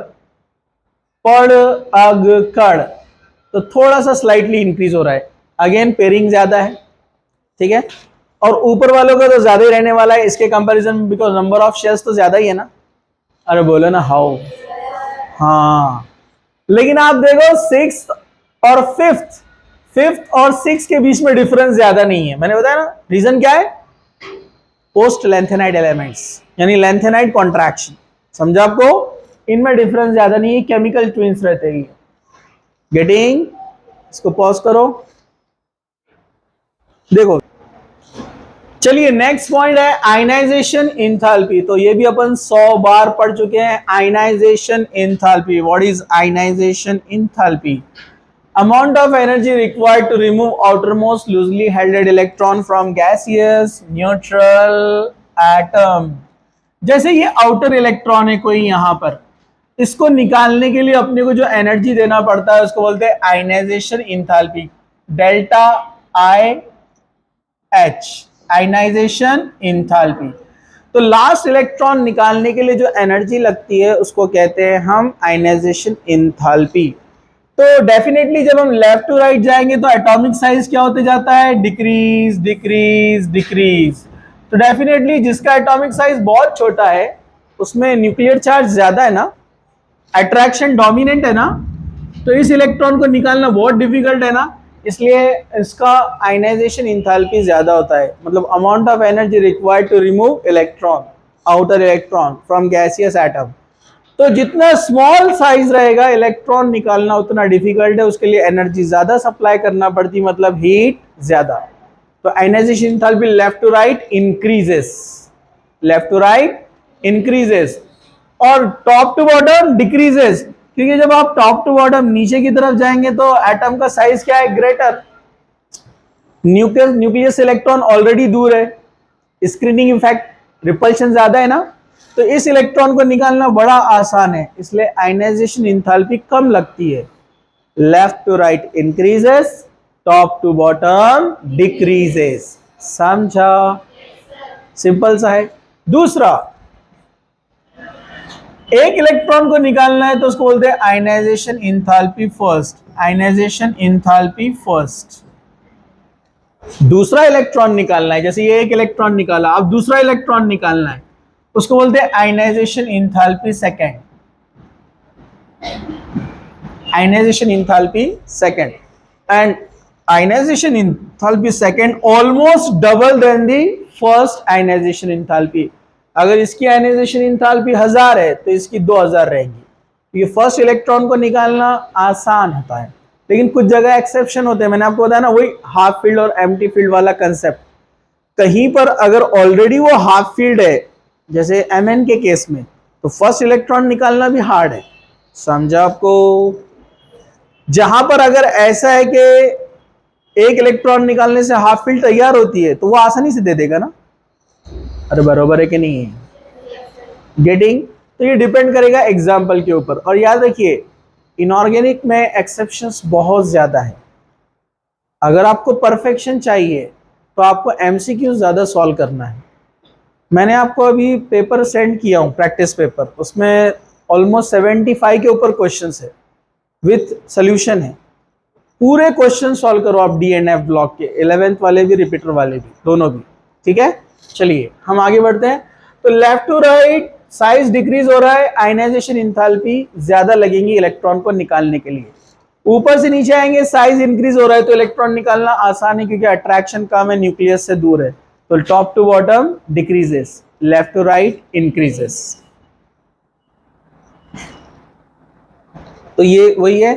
पड़ अग कड़, तो थोड़ा सा स्लाइटली इंक्रीज हो रहा है, अगेन पेयरिंग ज्यादा है, ठीक है। और ऊपर वालों का तो ज्यादा ही रहने वाला है इसके कंपैरिजन में, बिकॉज नंबर ऑफ शेयर्स तो ज्यादा ही है ना। अरे बोलो ना हाउ, हाँ। लेकिन आप देखो सिक्स और फिफ्थ और सिक्स के बीच में डिफरेंस ज्यादा नहीं है, मैंने बताया ना। रीजन क्या है? पोस्ट लेंथेनाइड एलिमेंट्स, यानी लेंथेनाइड कॉन्ट्रैक्शन, समझा आपको? इनमें डिफरेंस ज्यादा नहीं है, केमिकल ट्विंस रहते हैं। गेटिंग? इसको पॉज करो, देखो। चलिए नेक्स्ट पॉइंट है आयनाइजेशन इंथैल्पी, तो ये भी अपन 100 बार पढ़ चुके हैं। Ionization enthalpy, what is ionization enthalpy? Amount of energy required to remove outermost loosely held electron from gaseous neutral atom। जैसे ये आउटर इलेक्ट्रॉन है कोई यहां पर, इसको निकालने के लिए अपने को जो एनर्जी देना पड़ता है उसको बोलते हैं ionization enthalpy, delta I H, ionization enthalpy. तो लास्ट इलेक्ट्रॉन निकालने के लिए जो एनर्जी लगती है उसको कहते हैं हम आयनाइजेशन इंथैल्पी। तो डेफिनेटली जब हम लेफ्ट टू राइट जाएंगे तो एटॉमिक साइज क्या होते जाता है, डिक्रीज डिक्रीज डिक्रीज। तो डेफिनेटली जिसका एटॉमिक साइज बहुत छोटा है उसमें न्यूक्लियर चार्ज ज्यादा है ना, अट्रैक्शन डोमिनेंट है ना, तो इस इलेक्ट्रॉन को निकालना बहुत डिफिकल्ट है ना, इसलिए इसका आयनाइजेशन इंथैल्पी ज्यादा होता है, मतलब amount of energy required to remove electron, outer electron from gaseous atom. तो जितना स्मॉल साइज रहेगा इलेक्ट्रॉन निकालना उतना डिफिकल्ट है, उसके लिए एनर्जी ज्यादा सप्लाई करना पड़ती, मतलब हीट ज्यादा। तो ionization enthalpy left to right increases, left to right increases, और टॉप टू बॉटम डिक्रीजेस, क्योंकि जब आप टॉप टू बॉटम नीचे की तरफ जाएंगे तो एटम का साइज क्या है, ग्रेटर। न्यूक्लियस इलेक्ट्रॉन ऑलरेडी दूर है, स्क्रीनिंग इफेक्ट, रिपल्शन ज्यादा है ना, तो इस इलेक्ट्रॉन को निकालना बड़ा आसान है, इसलिए आयनाइजेशन इंथैल्पी कम लगती है। Left to right increases, top to bottom decreases, समझा? सिंपल सा है। दूसरा, एक इलेक्ट्रॉन को निकालना है तो उसको बोलते हैं ionization enthalpy first, ionization enthalpy first. दूसरा इलेक्ट्रॉन निकालना है, जैसे ये एक इलेक्ट्रॉन निकाला, अब दूसरा इलेक्ट्रॉन निकालना है, उसको बोलते हैं ionization enthalpy second, ionization enthalpy second. And ionization enthalpy second almost double than the first ionization enthalpy. अगर इसकी आयनाइजेशन इंथैल्पी 1000 है तो इसकी 2000 रहेगी। ये फर्स्ट इलेक्ट्रॉन को निकालना आसान होता है, लेकिन कुछ जगह एक्सेप्शन होते हैं, मैंने आपको बताया ना, वही हाफ फील्ड और एम्प्टी फील्ड वाला कंसेप्ट। कहीं पर अगर ऑलरेडी वो हाफ फील्ड है, जैसे Mn के केस में, तो फर्स्ट इलेक्ट्रॉन निकालना भी हार्ड है, समझा आपको? जहां पर अगर ऐसा है कि एक इलेक्ट्रॉन निकालने से हाफ फील्ड तैयार होती है तो वो आसानी से दे देगा ना। अरे बराबर है कि नहीं है? गेटिंग? तो ये डिपेंड करेगा एग्जाम्पल के ऊपर। और याद रखिए इनऑर्गेनिक में एक्सेप्शंस बहुत ज्यादा है। अगर आपको परफेक्शन चाहिए तो आपको एमसीक्यू ज्यादा सॉल्व करना है। मैंने आपको अभी पेपर सेंड किया हूं, प्रैक्टिस पेपर, उसमें ऑलमोस्ट 75 के ऊपर क्वेश्चंस है, विथ सोल्यूशन है। पूरे क्वेश्चन सॉल्व करो आप, डी एंड एफ ब्लॉक के, 11th वाले भी, रिपीटर वाले भी, दोनों भी, ठीक है? चलिए हम आगे बढ़ते हैं। तो left to right size decrease हो रहा है, आयनाइजेशन इंथैल्पी ज्यादा लगेंगी इलेक्ट्रॉन को निकालने के लिए। ऊपर से नीचे आएंगे, साइज इंक्रीज हो रहा है तो इलेक्ट्रॉन निकालना आसान है क्योंकि अट्रैक्शन कम है, न्यूक्लियस से दूर है। तो top to bottom decreases, left to right increases. तो ये वही है।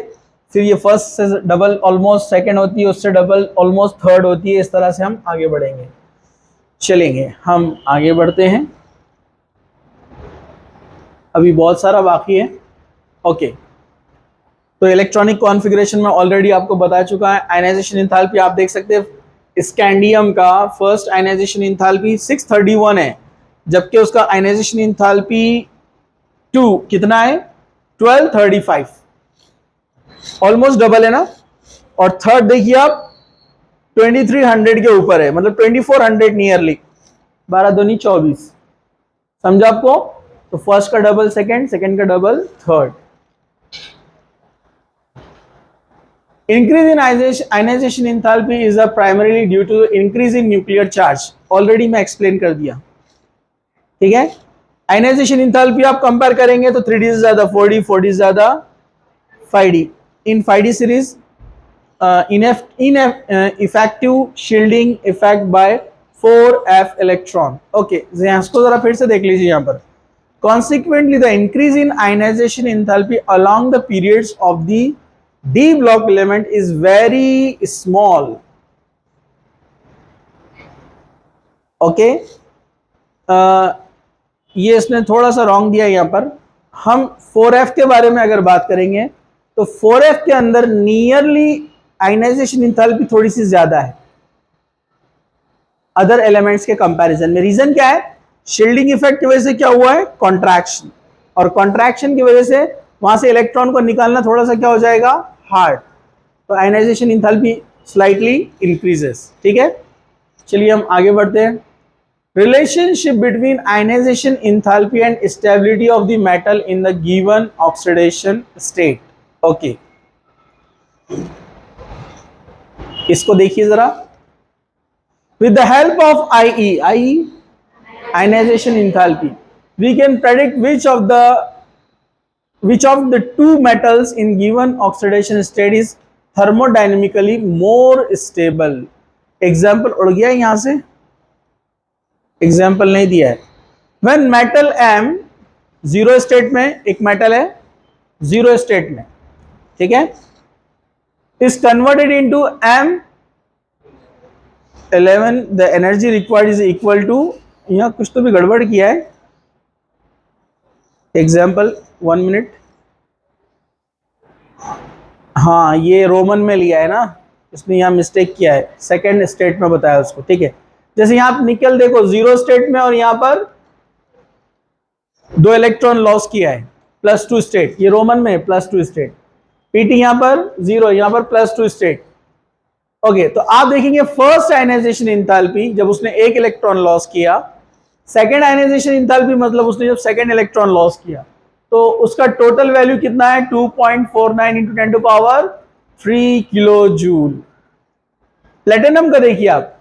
फिर ये फर्स्ट से डबल ऑलमोस्ट सेकंड होती है, उससे डबल ऑलमोस्ट थर्ड होती है। इस तरह से हम आगे बढ़ेंगे, चलेंगे हम आगे बढ़ते हैं, अभी बहुत सारा बाकी है। ओके, तो इलेक्ट्रॉनिक कॉन्फ़िगरेशन में ऑलरेडी आपको बता चुका है। आयनाइजेशन एंथैल्पी आप देख सकते हैं, स्कैंडियम का फर्स्ट आयनाइजेशन एंथैल्पी 631 है, जबकि उसका आयनाइजेशन एंथैल्पी 2 कितना है 1235, ऑलमोस्ट डबल है ना। और थर्ड देखिए आप 2300 के ऊपर है, मतलब 2400 नियरली, 12 दूनी 24, समझा आपको। तो फर्स्ट का डबल सेकंड, सेकंड का double third. Increase in ionization enthalpy is primarily due to increase in nuclear charge. Already मैं explain कर दिया, ठीक है। ionization enthalpy आप कंपेयर करेंगे तो 3D से ज्यादा 4D, 4D से ज्यादा 5D। in 5D series effective shielding effect by 4f electron। okay, इसको जरा फिर से देख लीजिए यहाँ पर। Consequently, the increase in ionization enthalpy along the periods of the D block element is very small। Okay, ये इसने थोड़ा सा रॉन्ग दिया यहाँ पर। हम 4f के बारे में अगर बात करेंगे तो 4f के अंदर नियरली आयनाइजेशन इंथैल्पी थोड़ी सी ज्यादा है अदर एलिमेंट्स के कंपैरिजन में। रीजन क्या है, शील्डिंग इफेक्ट की वजह से क्या हुआ है, कॉन्ट्रैक्शन, और कॉन्ट्रैक्शन की वजह से वहां से इलेक्ट्रॉन को निकालना थोड़ा सा क्या हो जाएगा, हार्ड। तो आयनाइजेशन इंथैल्पी स्लाइटली इंक्रीजेस, ठीक है। चलिए हम आगे बढ़ते हैं। Relationship between ionization enthalpy and stability of the metal in the given oxidation state. Okay, इसको देखिए जरा। With the help of IE, ionization enthalpy, we can predict which of the two metals in given oxidation state is thermodynamically more stable। Example उड़ गया यहां से, एग्जाम्पल नहीं दिया है। When metal M zero state में, एक मेटल है जीरो स्टेट में, ठीक है, is converted into M11, the energy required is equal to, यहाँ कुछ तो भी गड़बड़ किया है। एग्जाम्पल 1 मिनट, हाँ ये रोमन में लिया है ना, इसने यहाँ मिस्टेक किया है, सेकेंड स्टेट में बताया उसको, ठीक है। जैसे यहाँ आप निकल देखो जीरो स्टेट में और यहाँ पर 2 इलेक्ट्रॉन लॉस किया है, +2 स्टेट, ये रोमन में +2 स्टेट, पीटी यहाँ पर 0, यहाँ पर +2 स्टेट। ओके, तो आप देखेंगे फर्स्ट आयनाइजेशन इंथैल्पी जब उसने एक इलेक्ट्रॉन लॉस किया, सेकेंड आयनाइजेशन इंथैल्पी मतलब उसने जब सेकेंड इलेक्ट्रॉन लॉस किया, तो उसका टोटल वैल्यू कितना है 2.49 इंटू 10⁻³ किलो जूल। प्लेटिनम का देखिए आप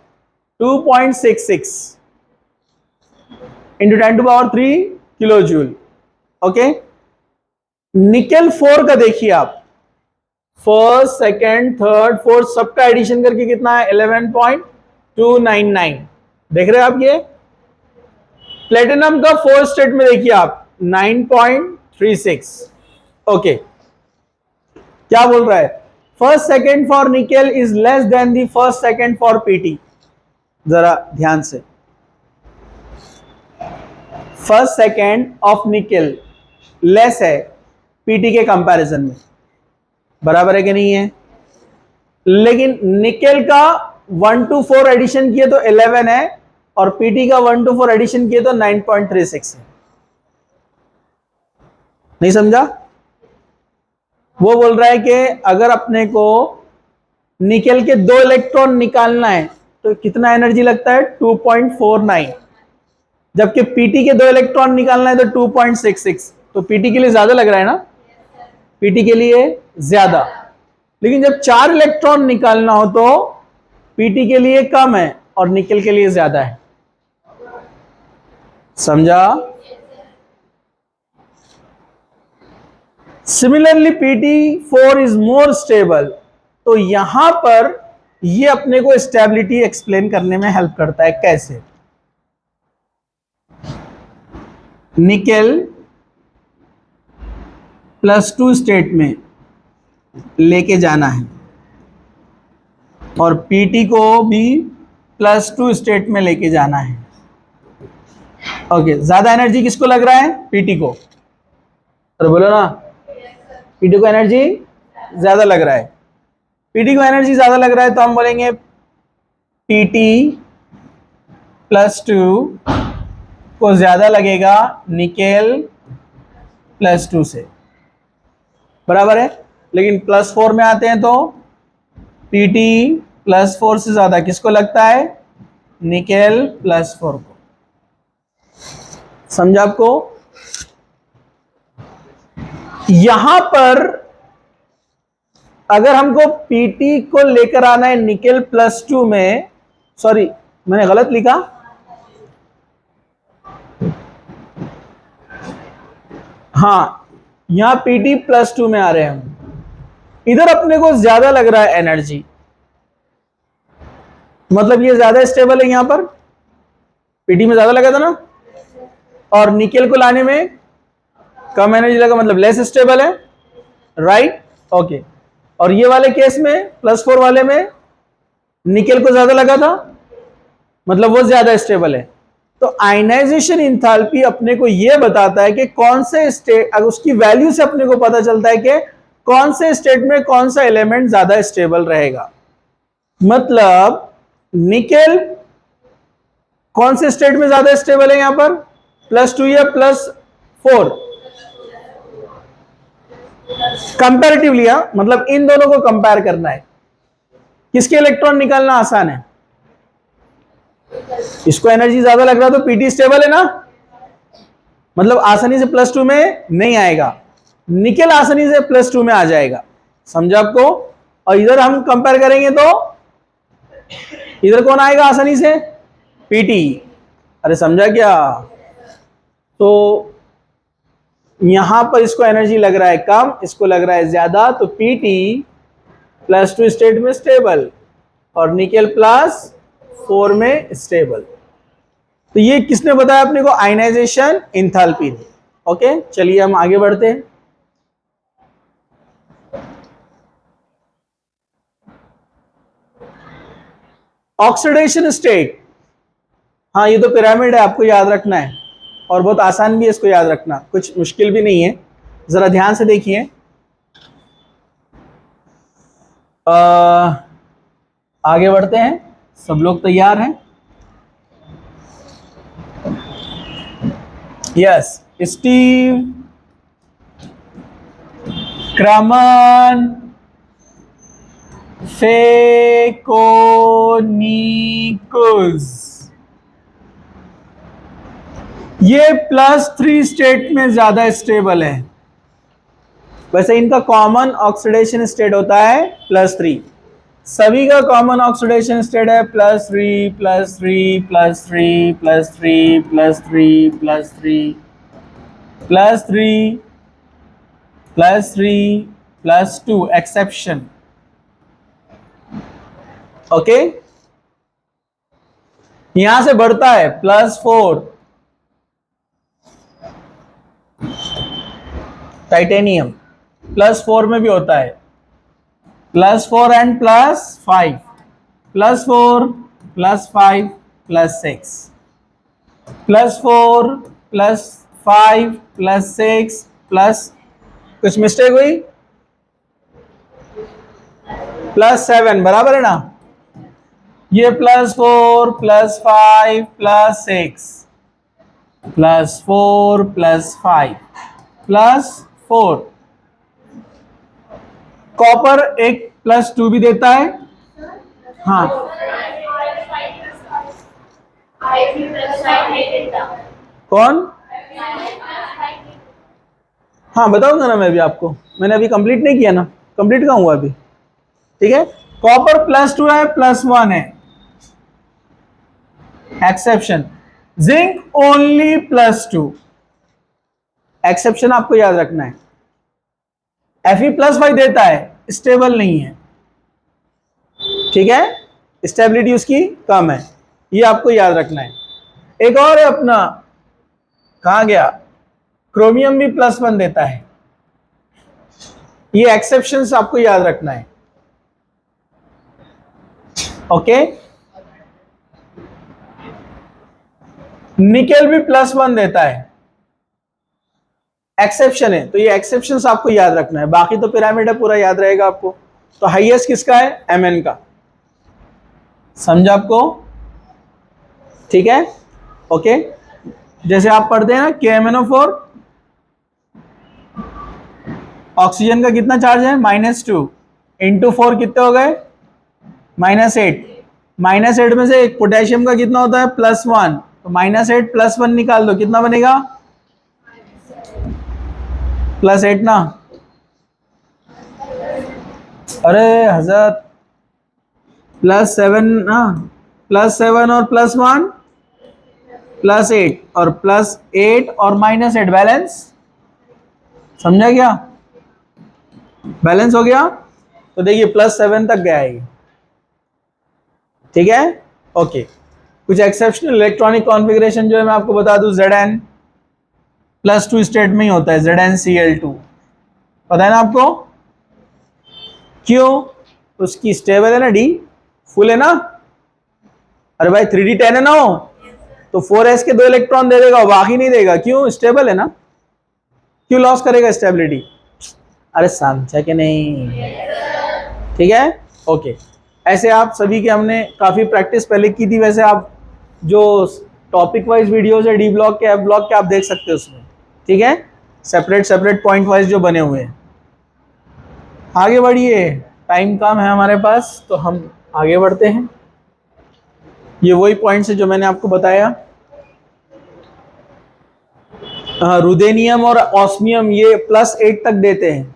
2.66 into 10⁻³ kilo joule. Okay, nickel 4 का देखिए आप, फर्स्ट सेकेंड थर्ड फोर्थ सबका एडिशन करके कितना है 11.299, देख रहे हैं आप ये। प्लेटिनम का फोर्थ स्टेट में देखिए आप 9.36। ओके, क्या बोल रहा है, first second for nickel is less than the first second for PT. जरा ध्यान से, first second of nickel less है पीटी के कंपैरिजन में, बराबर है कि नहीं है। लेकिन निकेल का 1 to 4 एडिशन किए तो 11 है, और पीटी का 1 to 4 एडिशन किए तो 9.36 है। नहीं समझा, वो बोल रहा है कि अगर अपने को निकेल के 2 इलेक्ट्रॉन निकालना है तो कितना एनर्जी लगता है 2.49, जबकि पीटी के 2 इलेक्ट्रॉन निकालना है तो 2.66। तो पीटी के लिए ज्यादा लग रहा है ना, पीटी के लिए ज्यादा। लेकिन जब 4 इलेक्ट्रॉन निकालना हो तो पीटी के लिए कम है और निकेल के लिए ज्यादा है, समझा। Similarly PT4 is more stable. तो यहां पर ये अपने को स्टेबिलिटी एक्सप्लेन करने में हेल्प करता है। कैसे, निकेल +2 स्टेट में लेके जाना है और Pt को भी +2 स्टेट में लेके जाना है। ओके, ज्यादा एनर्जी किसको लग रहा है? Pt को। अरे बोलो ना, Pt को एनर्जी ज्यादा लग रहा है। Pt को एनर्जी ज्यादा लग रहा है तो हम बोलेंगे Pt +2 को ज्यादा लगेगा निकेल +2 से, बराबर है। लेकिन +4 में आते हैं तो Pt +4 से ज्यादा किसको लगता है? निकेल +4 को। समझा आपको? यहां पर अगर हमको Pt को लेकर आना है निकेल +2 में, सॉरी मैंने गलत लिखा, हाँ यहां Pt +2 में आ रहे हैं हम, इधर अपने को ज्यादा लग रहा है एनर्जी, मतलब ये ज्यादा स्टेबल है। यहां पर Pt में ज्यादा लगा था ना, और निकेल को लाने में कम एनर्जी लगा, मतलब लेस स्टेबल है, राइट। ओके, और ये वाले केस में +4 वाले में निकेल को ज्यादा लगा था, मतलब वो ज्यादा स्टेबल है। तो आयनाइजेशन इंथैल्पी अपने को यह बताता है कि कौन से स्टेट, अगर उसकी वैल्यू से अपने को पता चलता है कि कौन से स्टेट में कौन सा एलिमेंट ज्यादा स्टेबल रहेगा। मतलब निकेल कौन से स्टेट में ज्यादा स्टेबल है? यहां पर +2 या +4? कंपैरेटिवली, मतलब इन दोनों को कंपेयर करना है, किसके इलेक्ट्रॉन निकालना आसान है? इसको एनर्जी ज्यादा लग रहा तो Pt स्टेबल है ना, मतलब आसानी से +2 में नहीं आएगा, निकेल आसानी से +2 में आ जाएगा। समझा आपको? और इधर हम कंपेयर करेंगे तो इधर कौन आएगा आसानी से? Pt। अरे समझा क्या? तो यहां पर इसको एनर्जी लग रहा है कम, इसको लग रहा है ज्यादा, तो Pt +2 स्टेट में स्टेबल और निकेल +4 में स्टेबल। तो ये किसने बताया अपने को? आयनाइजेशन इंथैल्पी ने। ओके, चलिए हम आगे बढ़ते हैं। ऑक्सीडेशन स्टेट, हाँ ये तो पिरामिड है, आपको याद रखना है, और बहुत आसान भी है इसको याद रखना, कुछ मुश्किल भी नहीं है। जरा ध्यान से देखिए, आगे बढ़ते हैं। सब लोग तैयार हैं? यस, स्टीव, क्रमन, फेकोनिकुस, ये +3 स्टेट में ज्यादा स्टेबल है। वैसे इनका कॉमन ऑक्सीडेशन स्टेट होता है +3, सभी का कॉमन ऑक्सीडेशन स्टेट है +3 +3 +3 +3 +3 +3 +3 +3 +2 एक्सेप्शन। ओके, यहां से बढ़ता है +4 टाइटेनियम, +4 में भी होता है +4 एंड +5, +4 +5 +6 +4 +5 +6 प्लस, कुछ मिस्टेक हुई? +7, बराबर है ना। ये +4 +5 +6 +4 +5 +4, कॉपर एक +2 भी देता है। हाँ कौन? हाँ बताऊंगा ना मैं भी आपको, मैंने अभी कंप्लीट नहीं किया ना, कंप्लीट कहाँ हुआ अभी। ठीक है, कॉपर +2 है, +1 है, एक्सेप्शन। जिंक ओनली +2, एक्सेप्शन आपको याद रखना है। Fe+5 देता है, स्टेबल नहीं है, ठीक है, स्टेबिलिटी उसकी कम है, ये आपको याद रखना है। एक और है अपना, कहां गया, क्रोमियम भी +1 देता है, ये एक्सेप्शंस आपको याद रखना है। ओके, निकेल भी +1 देता है, एक्सेप्शन है, तो ये एक्सेप्शंस आपको याद रखना है, बाकी तो पिरामिड है पूरा याद रहेगा आपको। तो हाईएस्ट किसका है? Mn का, समझा आपको? ठीक है, ओके। जैसे आप पढ़ते हैं ना KMnO4, ऑक्सीजन का कितना चार्ज है? -2 इंटू 4 कितने हो गए? -8। -8 में से एक पोटेशियम का कितना होता है? +1, तो -8 +1 निकाल दो, कितना बनेगा? +8 ना। अरे हजरत, +7 ना, +7 और +1 +8 और +8 और -8 बैलेंस, समझा क्या? बैलेंस हो गया। तो देखिए +7 तक गया है, ठीक है, ओके। कुछ एक्सेप्शनल इलेक्ट्रॉनिक कॉन्फ़िगरेशन जो है मैं आपको बता दूं, Zn +2 स्टेट में ही होता है, ZnCl2, पता है ना आपको? क्यों? उसकी स्टेबल है ना, D फुल है ना। अरे भाई 3D10 है ना, हो तो 4s के 2 इलेक्ट्रॉन दे देगा, बाकी नहीं देगा, क्यों? स्टेबल है ना, क्यों लॉस करेगा स्टेबिलिटी? अरे समझा कि नहीं? ठीक है, ओके। ऐसे आप सभी के हमने काफी प्रैक्टिस पहले की थी, वैसे आप जो टॉपिक वाइज वीडियोस है डी ब्लॉक के, एफ ब्लॉक के, आप देख सकते हो उसमें, ठीक है, सेपरेट सेपरेट पॉइंट वाइज जो बने हुए हैं। आगे बढ़िए, टाइम कम है हमारे पास, तो हम आगे बढ़ते हैं। ये वही पॉइंट्स है जो मैंने आपको बताया। रुदेनियम और ऑस्मियम ये +8 तक देते हैं,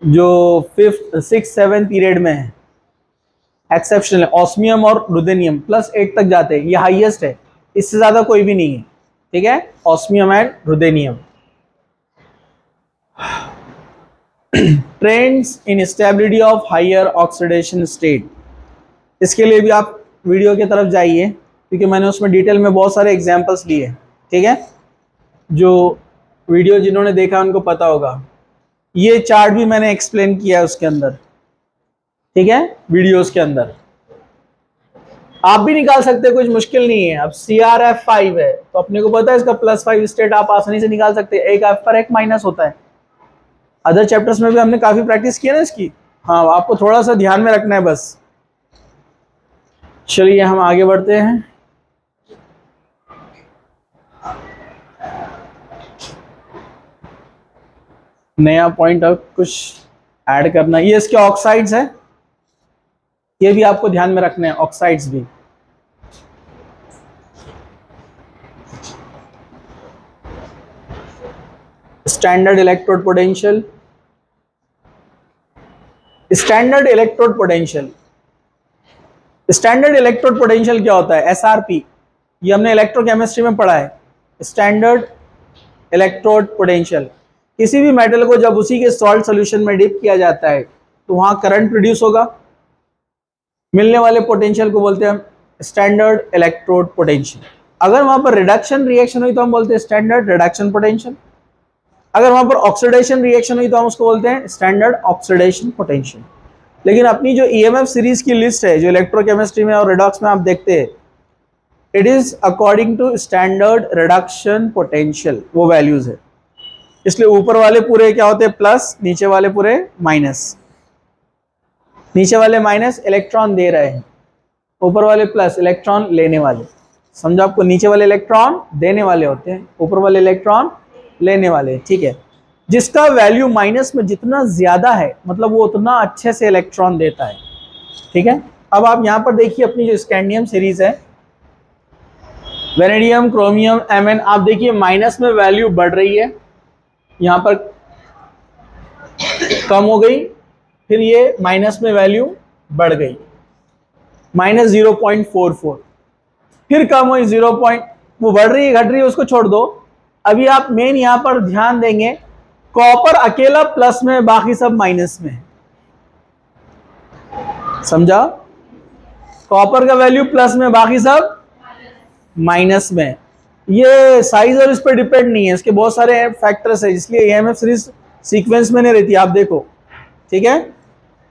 जो 5th 6th 7th पीरियड में है, एक्सेप्शनल है। ऑस्मियम और रुदेनियम +8 तक जाते हैं, ये हाईएस्ट है, इससे ज्यादा कोई भी नहीं है, ठीक है, osmium and ruthenium. Trends in stability of higher oxidation state, इसके लिए भी आप वीडियो की तरफ जाइए, क्योंकि मैंने उसमें डिटेल में बहुत सारे एग्जांपल्स लिए, ठीक है, जो वीडियो जिन्होंने देखा उनको पता होगा। ये चार्ट भी मैंने एक्सप्लेन किया है उसके अंदर, ठीक है, वीडियोस के अंदर आप भी निकाल सकते हैं, कुछ मुश्किल नहीं है। अब CrF5 है तो अपने को पता है इसका +5 स्टेट आप आसानी से निकाल सकते हैं, एक F पर एक माइनस होता है। अदर चैप्टर्स में भी हमने काफी प्रैक्टिस की है ना इसकी, हाँ, आपको थोड़ा सा ध्यान में रखना है बस। चलिए हम आगे बढ़ते हैं। नया पॉइंट अब कुछ ऐड करना, ये इसके ऑक्साइड्स है, ये भी आपको ध्यान में रखना है, ऑक्साइड्स भी। Standard electrode potential, standard electrode potential, standard electrode potential क्या होता है? SRP, ये हमने इलेक्ट्रोकेमिस्ट्री में पढ़ा है। स्टैंडर्ड इलेक्ट्रोड पोटेंशियल, किसी भी मेटल को जब उसी के सॉल्ट सॉल्यूशन में डिप किया जाता है तो वहां करंट प्रोड्यूस होगा, मिलने वाले पोटेंशियल को बोलते हैं हम स्टैंडर्ड इलेक्ट्रोड पोटेंशियल। अगर वहां पर रिडक्शन रिएक्शन हुई तो हम बोलते हैं स्टैंडर्ड रिडक्शन पोटेंशियल, अगर वहां पर ऑक्सीडेशन रिएक्शन हुई तो हम उसको बोलते हैं स्टैंडर्ड ऑक्सीडेशन पोटेंशियल। लेकिन अपनी जो EMF सीरीज की लिस्ट है जो इलेक्ट्रोकेमिस्ट्री में और रिडॉक्स में आप देखते हैं, it is according to standard reduction potential, वो वैल्यूज है। इसलिए ऊपर वाले पूरे क्या होते हैं? प्लस, नीचे वाले पूरे माइनस। नीचे वाले माइनस इलेक्ट्रॉन दे रहे हैं, ऊपर वाले प्लस इलेक्ट्रॉन लेने वाले। समझो आपको, नीचे वाले इलेक्ट्रॉन देने वाले होते हैं, ऊपर वाले इलेक्ट्रॉन लेने वाले, ठीक है। जिसका वैल्यू माइनस में जितना ज्यादा है मतलब वो उतना अच्छे से इलेक्ट्रॉन देता है, ठीक है। अब आप यहां पर देखिए अपनी जो स्कैंडियम सीरीज है, वेनेडियम, क्रोमियम, Mn, आप देखिए माइनस में वैल्यू बढ़ रही है, यहां पर कम हो गई, फिर ये माइनस में वैल्यू बढ़ गई, -0.44, फिर कम हुई 0. वो बढ़ रही है घट रही है उसको छोड़ दो। अभी आप मेन यहां पर ध्यान देंगे, कॉपर अकेला प्लस में, बाकी सब माइनस में, समझा? कॉपर का वैल्यू प्लस में, बाकी सब माइनस में। ये साइज और इस पर डिपेंड नहीं है, इसके बहुत सारे फैक्टर्स है, इसलिए EMF सीरीज सीक्वेंस में नहीं रहती, आप देखो, ठीक है।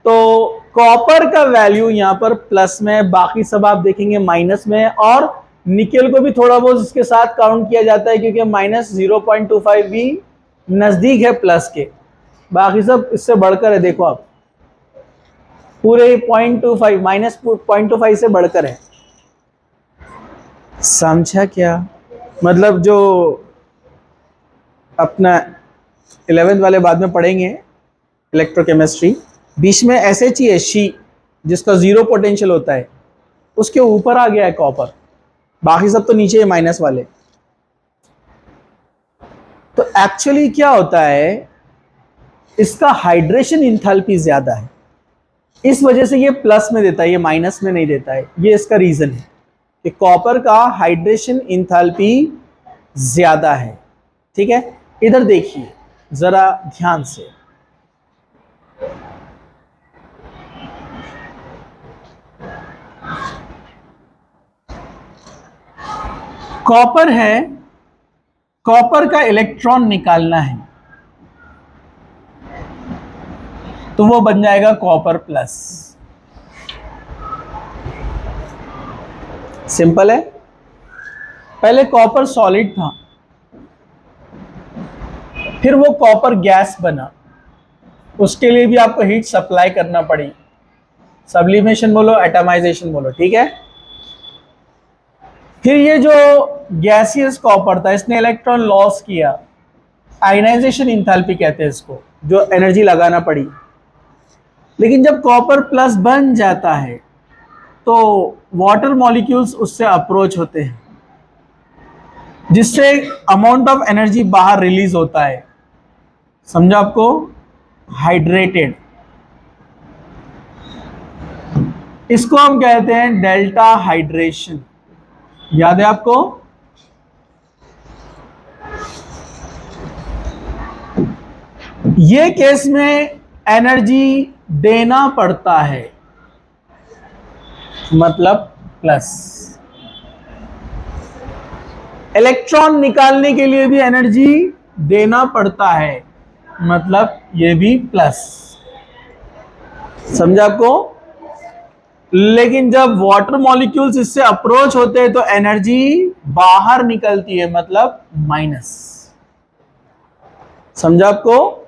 तो कॉपर का वैल्यू यहां पर प्लस में, बाकी सब आप देखेंगे माइनस में, और निकेल को भी थोड़ा बहुत इसके साथ काउंट किया जाता है क्योंकि माइनस 0.25 भी नजदीक है प्लस के, बाकी सब इससे बढ़कर है। देखो आप पूरे 0.25 माइनस 0.25 से बढ़कर है। समझा क्या? मतलब जो अपना 11th वाले बाद में पढ़ेंगे इलेक्ट्रोकेमिस्ट्री, बीच में SHE है शी, जिसका जीरो पोटेंशियल होता है, उसके ऊपर आ गया है कॉपर, बाकी सब तो नीचे है माइनस वाले। तो एक्चुअली क्या होता है, इसका हाइड्रेशन इंथैल्पी ज्यादा है, इस वजह से ये प्लस में देता है, ये माइनस में नहीं देता है। ये इसका रीजन है कि कॉपर का हाइड्रेशन इंथैल्पी ज्यादा है, ठीक है। इधर देखिए जरा ध्यान से, कॉपर है, कॉपर का इलेक्ट्रॉन निकालना है तो वो बन जाएगा कॉपर प्लस। सिंपल है। पहले कॉपर सॉलिड था, फिर वो कॉपर गैस बना, उसके लिए भी आपको हीट सप्लाई करना पड़ी, सब्लिमेशन बोलो एटमाइजेशन बोलो, ठीक है। फिर ये जो गैसियस कॉपर था, इसने इलेक्ट्रॉन लॉस किया, आयनाइजेशन इंथैल्पी कहते हैं इसको, जो एनर्जी लगाना पड़ी। लेकिन जब कॉपर प्लस बन जाता है तो वाटर मॉलिक्यूल्स उससे अप्रोच होते हैं, जिससे अमाउंट ऑफ एनर्जी बाहर रिलीज होता है। समझा आपको? हाइड्रेटेड, इसको हम कहते हैं डेल्टा हाइड्रेशन। याद है आपको? ये केस में एनर्जी देना पड़ता है, मतलब प्लस। इलेक्ट्रॉन निकालने के लिए भी एनर्जी देना पड़ता है, मतलब ये भी प्लस। समझा आपको? लेकिन जब वाटर मॉलिक्यूल्स इससे अप्रोच होते हैं तो एनर्जी बाहर निकलती है, मतलब माइनस। समझा आपको?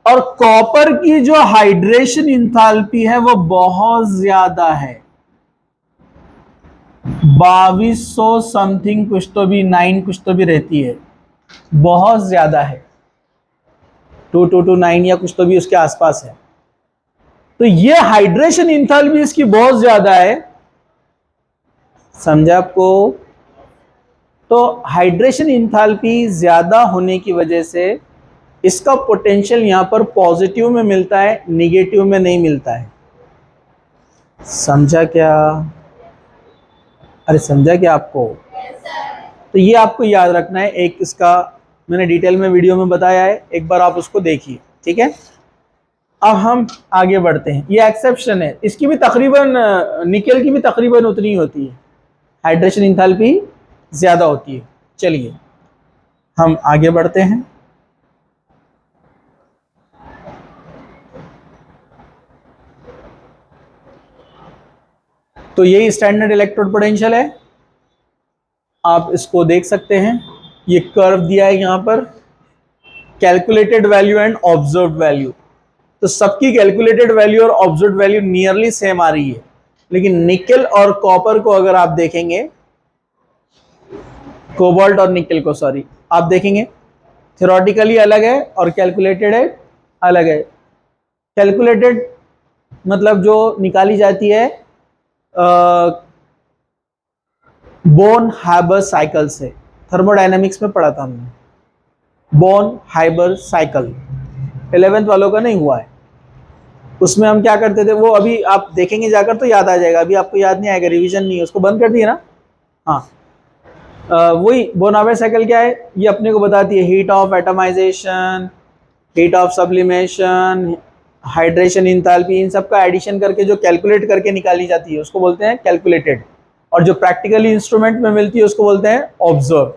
और कॉपर की जो हाइड्रेशन इंथैल्पी है वो बहुत ज्यादा है, 2200 समथिंग कुछ तो भी 9 कुछ तो भी रहती है, बहुत ज्यादा है, 2229 या कुछ तो भी उसके आसपास है। तो ये हाइड्रेशन इंथैल्पी इसकी बहुत ज्यादा है। समझा आपको? तो हाइड्रेशन इंथैल्पी ज्यादा होने की वजह से इसका पोटेंशियल यहां पर पॉजिटिव में मिलता है, निगेटिव में नहीं मिलता है। समझा क्या? अरे समझा क्या आपको? तो ये आपको याद रखना है। एक इसका मैंने डिटेल में वीडियो में बताया है, एक बार आप उसको देखिए, ठीक है। अब हम आगे बढ़ते हैं। ये एक्सेप्शन है, इसकी भी तकरीबन, निकेल की भी तकरीबन उतनी ही होती है, हाइड्रेशन इंथैल्पी ज्यादा होती है। चलिए हम आगे बढ़ते हैं। तो यही स्टैंडर्ड इलेक्ट्रोड पोटेंशियल है, आप इसको देख सकते हैं। ये कर्व दिया है यहां पर, calculated value and observed value. तो सबकी कैलकुलेटेड वैल्यू और ऑब्जर्व्ड वैल्यू नियरली सेम आ रही है, लेकिन निकेल और कॉपर को अगर आप देखेंगे, कोबाल्ट और निकेल को सॉरी, आप देखेंगे थ्योरेटिकली अलग है और कैलकुलेटेड है अलग है। कैलकुलेटेड मतलब जो निकाली जाती है बोन हाइबर साइकिल से, थर्मोडायनेमिक्स में पढ़ा था हमने, बोन हाइबर साइकिल 11th वालों का नहीं हुआ है। उसमें हम क्या करते थे, वो अभी आप देखेंगे जाकर तो याद आ जाएगा, अभी आपको याद नहीं आएगा, रिवीजन नहीं है, उसको बंद कर दिए ना। हाँ, वही बोन हाइबर साइकिल क्या है, ये अपने को बताती है heat of atomisation, heat of sublimation, hydration enthalpy, इन सब का एडिशन करके जो कैलकुलेट करके निकाली जाती है उसको बोलते हैं कैलकुलेटेड, और जो प्रैक्टिकली इंस्ट्रूमेंट में मिलती है उसको बोलते हैं ऑब्जर्व।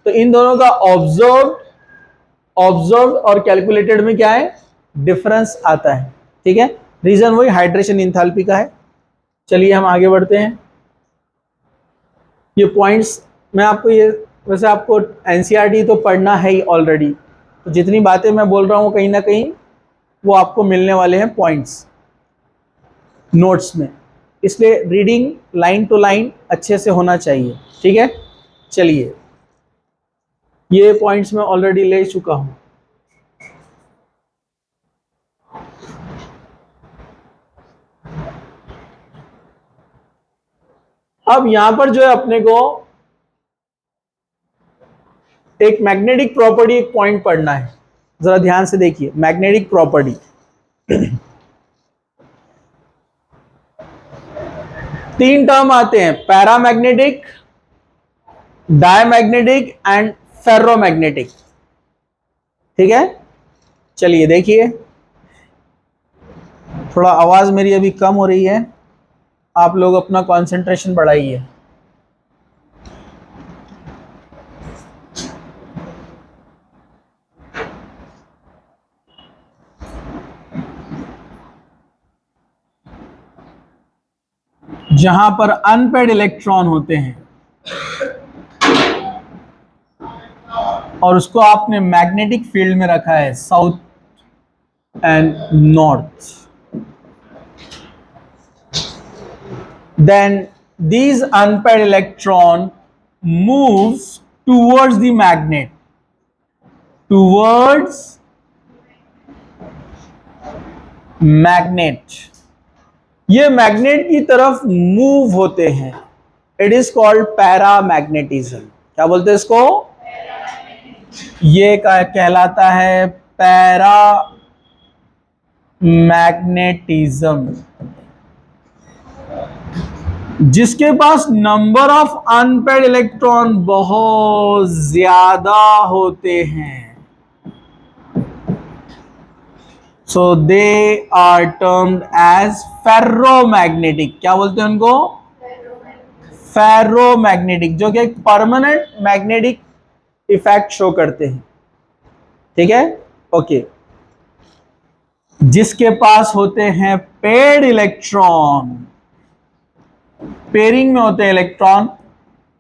तो इन दोनों का ऑब्जर्व ऑब्जर्व और कैलकुलेटेड में क्या है, डिफरेंस आता है, ठीक है। रीजन वही हाइड्रेशन इंथैल्पी का है। चलिए हम आगे बढ़ते हैं। ये पॉइंट्स मैं आपको ये, वैसे आपको एनसीईआरटी तो पढ़ना है ही ऑलरेडी, तो जितनी बातें मैं बोल रहा हूँ कहीं ना कहीं वो आपको मिलने वाले हैं पॉइंट्स नोट्स में, इसलिए रीडिंग लाइन टू लाइन अच्छे से होना चाहिए, ठीक है। चलिए, ये पॉइंट्स मैं ऑलरेडी ले चुका हूं। अब यहां पर जो है अपने को एक मैग्नेटिक प्रॉपर्टी, एक पॉइंट पढ़ना है, जरा ध्यान से देखिए। मैग्नेटिक प्रॉपर्टी तीन टर्म आते हैं, पैरामैग्नेटिक, डायमैग्नेटिक एंड फेरोमैग्नेटिक, ठीक है। चलिए देखिए, थोड़ा आवाज मेरी अभी कम हो रही है, आप लोग अपना कंसंट्रेशन बढ़ाइए। जहां पर अनपेड इलेक्ट्रॉन होते हैं और उसको आपने मैग्नेटिक फील्ड में रखा है, south and north, then these unpaired electron moves towards the magnet, towards magnet, ये मैग्नेट की तरफ मूव होते हैं। It is called paramagnetism. क्या बोलते हैं इसको? ये कहलाता है पैरामैग्नेटिज्म। जिसके पास नंबर ऑफ अनपेड इलेक्ट्रॉन बहुत ज्यादा होते हैं, so they are termed as ferromagnetic. क्या बोलते हैं उनको? फेरोमैग्नेटिक, जो कि एक परमानेंट मैग्नेटिक इफेक्ट शो करते हैं, ठीक है। ओके, जिसके पास होते हैं पेड इलेक्ट्रॉन, पेयरिंग में होते हैं इलेक्ट्रॉन,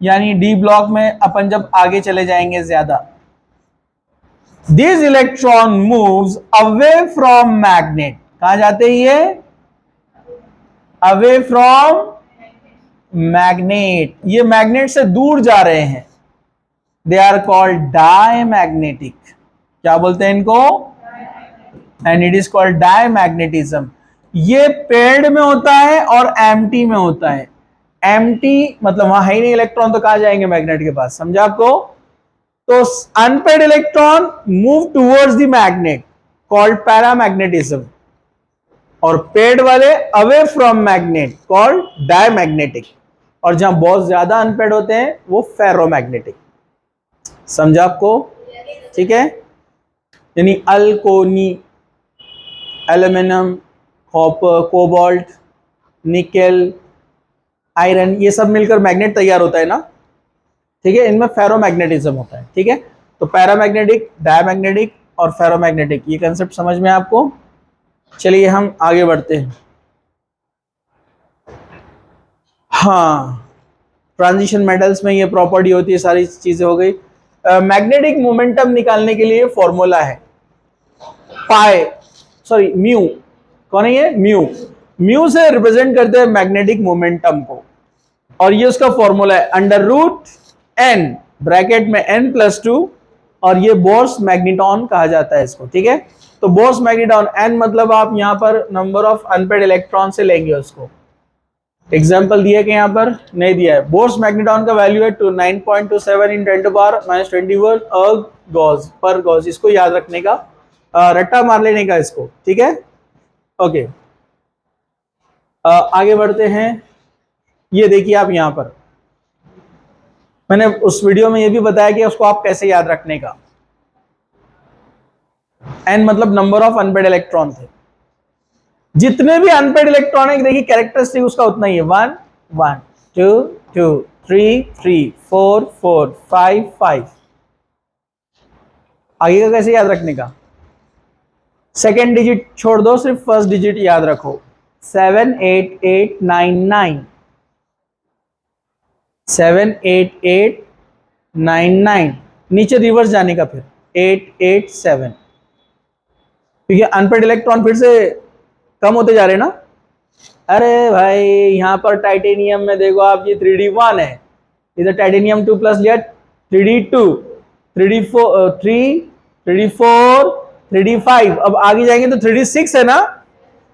यानी डी ब्लॉक में अपन जब आगे चले जाएंगे ज्यादा, this electron moves away from magnet. कहां जाते हैं ये? अवे फ्रॉम मैग्नेट, ये मैग्नेट से दूर जा रहे हैं। They are called diamagnetic. क्या बोलते हैं इनको? And it is called diamagnetism. ये पेड में होता है और एम्प्टी में होता है। एम्प्टी मतलब वहां है ही नहीं इलेक्ट्रॉन, तो कहां जाएंगे मैग्नेट के पास, समझा आपको? तो unpaired electron move towards the magnet, called paramagnetism, और पेड वाले away from magnet, called diamagnetic. और जहां बहुत ज्यादा अनपेड होते हैं वो फेरोमैग्नेटिक। समझा आपको? ठीक है। यानी अल्कोनी, aluminium, copper, cobalt, nickel, iron, ये सब मिलकर मैग्नेट तैयार होता है ना, ठीक है। इनमें फेरोमैग्नेटिज्म होता है, ठीक है। तो पैरामैग्नेटिक, डायमैग्नेटिक और फेरोमैग्नेटिक, ये कंसेप्ट समझ में आपको? चलिए हम आगे बढ़ते हैं। हाँ, ट्रांजिशन मेटल्स में ये प्रॉपर्टी होती है, सारी चीजें हो गई। मैग्नेटिक मोमेंटम निकालने के लिए फॉर्मूला है म्यू। कौन है ये? म्यू। म्यू से रिप्रेजेंट करते हैं मैग्नेटिक मोमेंटम को, और ये उसका फॉर्मूला है √n, ब्रैकेट में n+2, और ये बोर्स मैग्नेटॉन कहा जाता है इसको, ठीक है। तो बोर्स मैग्नेटॉन n मतलब आप यहां पर नंबर ऑफ अनपेड इलेक्ट्रॉन से लेंगे उसको। एग्जाम्पल दिया कि यहां पर नहीं दिया है। बोर्स मैग्नेटॉन का वैल्यू है 9.27 × 10⁻21 गॉस पर गॉस। इसको याद रखने का, रट्टा मार लेने का इसको, ठीक है। ओके, आगे बढ़ते हैं। ये देखिए आप यहां पर मैंने उस वीडियो में ये भी बताया कि उसको आप कैसे याद रखने का। n मतलब नंबर ऑफ अनपेड इलेक्ट्रॉन थे। जितने भी अनपेड इलेक्ट्रॉन है देखिए कैरेक्टरिस्टिक उसका उतना ही है। 1 1 2 2 3 3 4 4 5 5। आगे का कैसे याद रखने का? सेकेंड डिजिट छोड़ दो, सिर्फ फर्स्ट डिजिट याद रखो। 78899, 78899, नीचे रिवर्स जाने का फिर 887, क्योंकि अनपेड इलेक्ट्रॉन फिर से कम होते जा रहे हैं ना। अरे भाई यहां पर टाइटेनियम में देखो आप, ये 3D1 है, इधर टाइटेनियम 2 प्लस लिया 3D2, 3D4, 3D4, 3D5, अब आगे जाएंगे तो 3D6 है ना,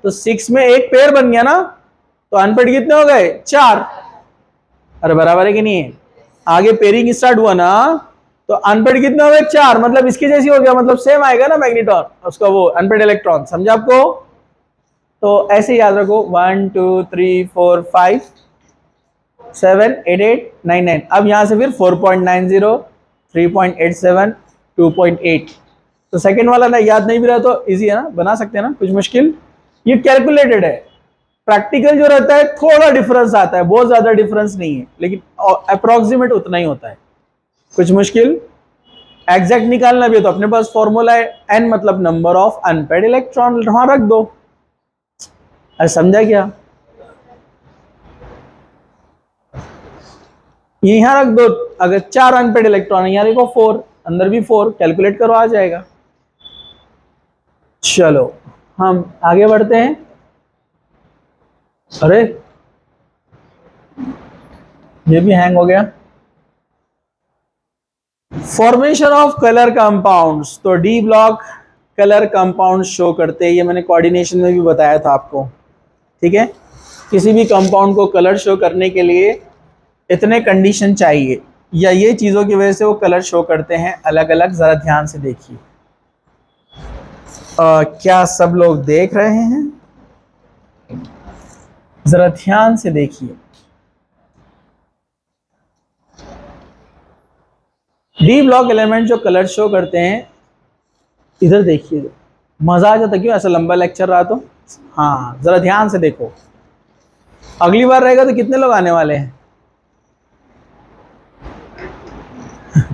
तो 6 में एक पेयर बन गया ना, तो अनपेड कितने हो गए? 4। अरे बराबर है कि नहीं है? आगे पेयरिंग स्टार्ट हुआ ना, तो अनपेड कितने हो गए? 4, मतलब इसकी जैसी हो गया, मतलब सेम आएगा ना मैग्नेट्रॉन उसका, वो अनपेड इलेक्ट्रॉन, समझा आपको? तो ऐसे याद रखो 1 2 3 4 5 7 8 8 9 9। अब यहां से फिर 4.90, 3.87, 2.8। तो सेकंड वाला ना याद नहीं भी रहा तो इजी है ना, बना सकते हैं ना, कुछ मुश्किल? ये कैलकुलेटेड है। प्रैक्टिकल जो रहता है थोड़ा डिफरेंस आता है, बहुत ज्यादा डिफरेंस नहीं है, लेकिन अप्रोक्सीमेट उतना ही होता है। कुछ मुश्किल? एग्जैक्ट निकालना भी है तो अपने पास फॉर्मूला है, n मतलब नंबर ऑफ अनपेड इलेक्ट्रॉन, वहां रख दो। अरे समझा क्या? यहां रख दो, अगर 4 अनपेड इलेक्ट्रॉन है, यहां देखो 4, अंदर भी 4, कैलकुलेट करो आ जाएगा। चलो हम आगे बढ़ते हैं। अरे ये भी हैंग हो गया। फॉर्मेशन ऑफ कलर कंपाउंड्स, तो D block colour compound show करते हैं, ये मैंने कोऑर्डिनेशन में भी बताया था आपको, ठीक है। किसी भी कंपाउंड को कलर शो करने के लिए इतने कंडीशन चाहिए, या ये चीजों की वजह से वो कलर शो करते हैं अलग अलग। जरा ध्यान से देखिए, क्या सब लोग देख रहे हैं? जरा ध्यान से देखिए। डी ब्लॉक एलिमेंट जो कलर शो करते हैं, इधर देखिए, मजा आ जाता। क्यों ऐसा लंबा लेक्चर रहा तो? हाँ जरा ध्यान से देखो, अगली बार रहेगा तो कितने लोग आने वाले हैं?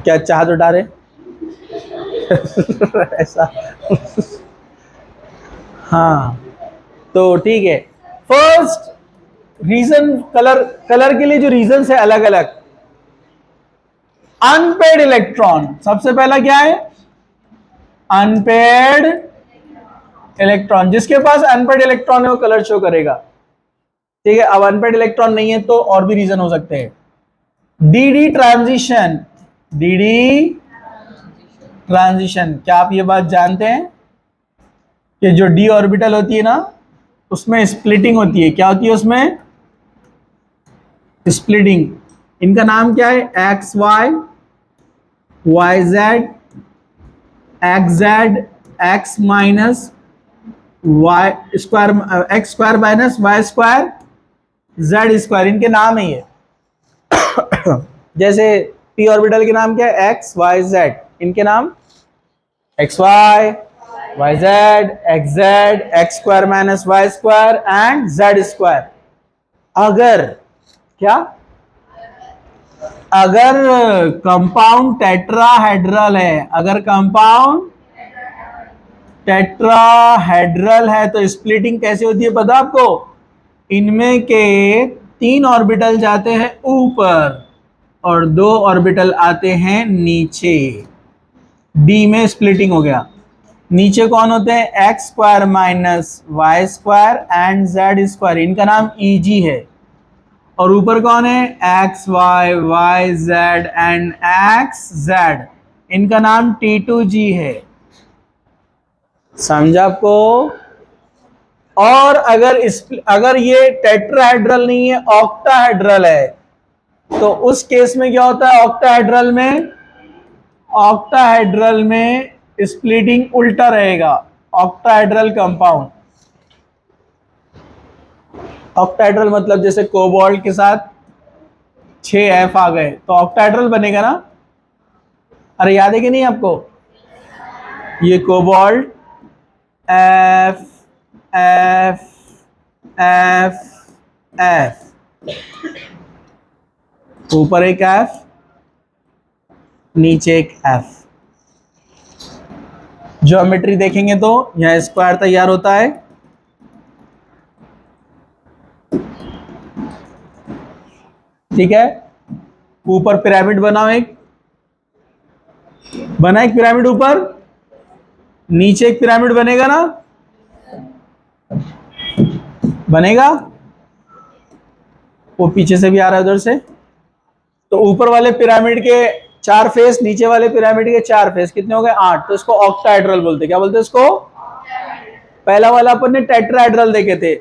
क्या चाह तो डारे ऐसा हाँ तो ठीक है। फर्स्ट रीजन, कलर के लिए जो रीजन है अलग अलग। अनपेड इलेक्ट्रॉन, सबसे पहला क्या है? अनपेड इलेक्ट्रॉन, जिसके पास अनपेड इलेक्ट्रॉन है वो कलर शो करेगा, ठीक है। अब अनपेड इलेक्ट्रॉन नहीं है तो और भी रीजन हो सकते हैं। डीडी ट्रांजिशन, डीडी ट्रांजिशन, क्या आप ये बात जानते हैं कि जो डी ऑर्बिटल होती है ना, उसमें स्प्लिटिंग होती है। क्या होती है उसमें? स्प्लिटिंग। इनका नाम क्या है? X Y, Y Z, X Z, X minus Y square, X square minus Y square, Z square, इनके नाम है ये। जैसे पी ऑर्बिटल के नाम क्या है? एक्स वाई जेड, इनके नाम X Y, Y Z, X Z, X square minus Y square and Z square. अगर क्या? अगर कंपाउंड टेट्राहेड्रल है, अगर कंपाउंड टेट्राहेड्रल है तो स्प्लिटिंग कैसे होती है पता आपको? इनमें के 3 ऑर्बिटल जाते हैं ऊपर और 2 ऑर्बिटल आते हैं नीचे। डी में स्प्लिटिंग हो गया। नीचे कौन होते हैं? X square minus Y square and Z square, इनका नाम ईजी है। और ऊपर कौन है? X Y, Y Z and X Z, इनका नाम T2G है। समझा आपको? और अगर ये टेट्राहेड्रल नहीं है, ऑक्टाहेड्रल है, तो उस केस में क्या होता है? ऑक्टाहेड्रल में स्प्लिटिंग उल्टा रहेगा। ऑक्टाहेड्रल कंपाउंड, ऑक्टाहेड्रल मतलब जैसे कोबाल्ट के साथ 6F आ गए तो ऑक्टाहेड्रल बनेगा ना। अरे याद है कि नहीं आपको? ये cobalt F F F F, ऊपर एक F, नीचे एक F, ज्योमेट्री देखेंगे तो यहाँ स्क्वायर तैयार होता है, ठीक है। ऊपर पिरामिड बनाओ, एक बना, एक पिरामिड ऊपर, नीचे एक पिरामिड बनेगा ना, बनेगा, वो पीछे से भी आ रहा है उधर से। तो ऊपर वाले पिरामिड के 4 फेस, नीचे वाले पिरामिड के 4 फेस, कितने हो गए 8, तो इसको ऑक्टाहेड्रल बोलते हैं। क्या बोलते हैं इसको? पहला वाला अपन ने टेट्राहेड्रल देखे थे,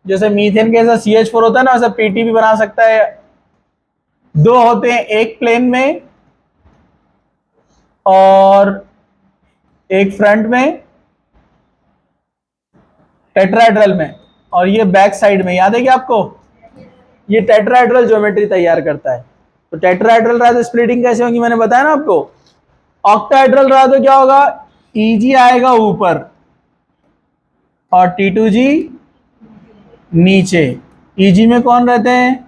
जैसे मीथेन के ऐसा CH4 होता है ना, वैसा पीटी भी बना सकता है। 2 होते हैं, एक प्लेन में और एक फ्रंट में, टेट्राहेड्रल में, और ये बैक साइड में। याद है क्या आपको? ये टेट्राहेड्रल ज्योमेट्री तैयार करता है। तो टेट्राहेड्रल रहा तो स्प्लिटिंग कैसे होगी, मैंने बताया ना आपको। ऑक्टाहेड्रल रहा तो क्या होगा, EG आएगा ऊपर और T2G नीचे। EG में कौन रहते हैं?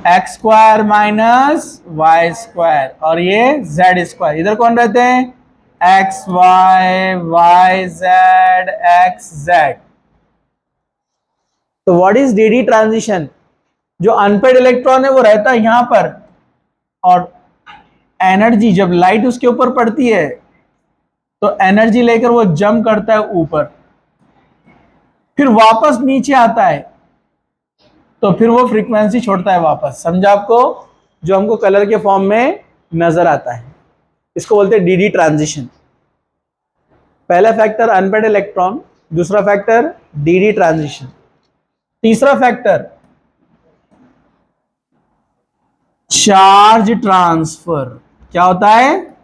X square minus Y square, और ये जेड स्क्वायर। इधर कौन रहते हैं? X Y, Y Z, X Z. तो व्हाट इज DD ट्रांजिशन? जो अनपेड इलेक्ट्रॉन है वो रहता है यहां पर, और एनर्जी जब लाइट उसके ऊपर पड़ती है तो एनर्जी लेकर वो जंप करता है ऊपर, फिर वापस नीचे आता है, तो फिर वो फ्रीक्वेंसी छोड़ता है वापस। समझा आपको? जो हमको कलर के फॉर्म में नजर आता है, इसको बोलते हैं DD ट्रांजिशन। पहला फैक्टर अनपेड इलेक्ट्रॉन, दूसरा फैक्टर DD ट्रांजिशन, तीसरा फैक्टर चार्ज ट्रांसफर। क्या होता है?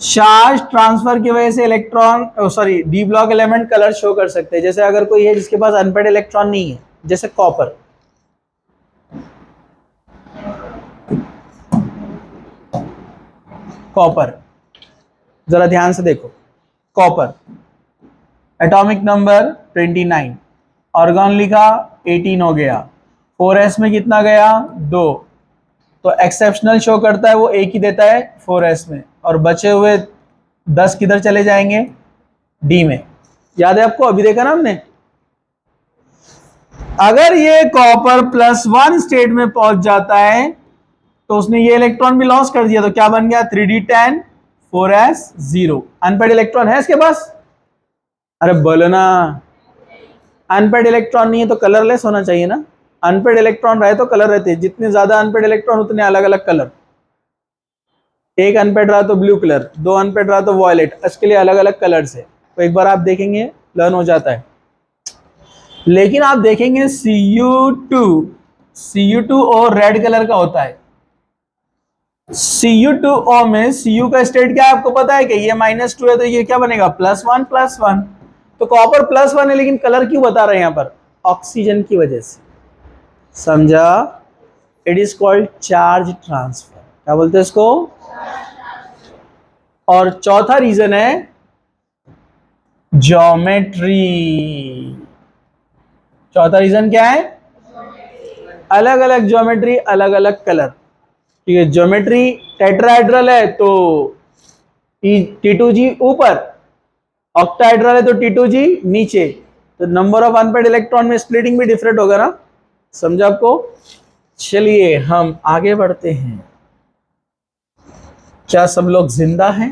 चार्ज ट्रांसफर की वजह से electron, sorry, D block element colour show कर सकते हैं। जैसे अगर कोई है जिसके पास अनपेड इलेक्ट्रॉन नहीं है, जैसे कॉपर, कॉपर जरा ध्यान से देखो, कॉपर एटॉमिक नंबर 29, ऑर्गन लिखा 18 हो गया, 4s में कितना गया 2, तो एक्सेप्शनल शो करता है, वो एक ही देता है 4s में, और बचे हुए 10 किधर चले जाएंगे? डी में। याद है आपको? अभी देखा ना हमने। अगर ये कॉपर +1 स्टेट में पहुंच जाता है तो उसने ये इलेक्ट्रॉन भी लॉस कर दिया, तो क्या बन गया? 3d10 4s 0। अनपेड इलेक्ट्रॉन है इसके पास? अरे बोलो ना, अनपेड इलेक्ट्रॉन नहीं है तो कलरलेस होना चाहिए ना। अनपेड इलेक्ट्रॉन रहे तो कलर रहते हैं, जितने ज्यादा अनपेड इलेक्ट्रॉन उतने अलग अलग कलर। एक अनपेड रहा तो ब्लू कलर, 2 अनपेड रहा तो वॉयलेट, इसके लिए अलग अलग कलर्स है। तो एक बार आप देखेंगे लर्न हो जाता है। लेकिन आप देखेंगे Cu2O रेड कलर का होता है। Cu2O में Cu का स्टेट क्या है आपको पता है? कि ये -2 है, तो ये क्या बनेगा? +1+1। तो कॉपर +1 है, लेकिन कलर क्यों बता रहे हैं यहां पर? ऑक्सीजन की वजह से। समझा? It is called charge transfer. क्या बोलते हैं इसको? और चौथा रीजन है ज्योमेट्री। चौथा रीजन क्या है? अलग अलग ज्योमेट्री, अलग अलग कलर। ठीक है, ज्योमेट्री टेट्राहेड्रल है तो T2G ऊपर, ऑक्टाहेड्रल है तो T2G नीचे, तो नंबर ऑफ अनपेड इलेक्ट्रॉन में स्प्लिटिंग भी डिफरेंट होगा ना। समझा आपको? चलिए हम आगे बढ़ते हैं। क्या सब लोग जिंदा हैं?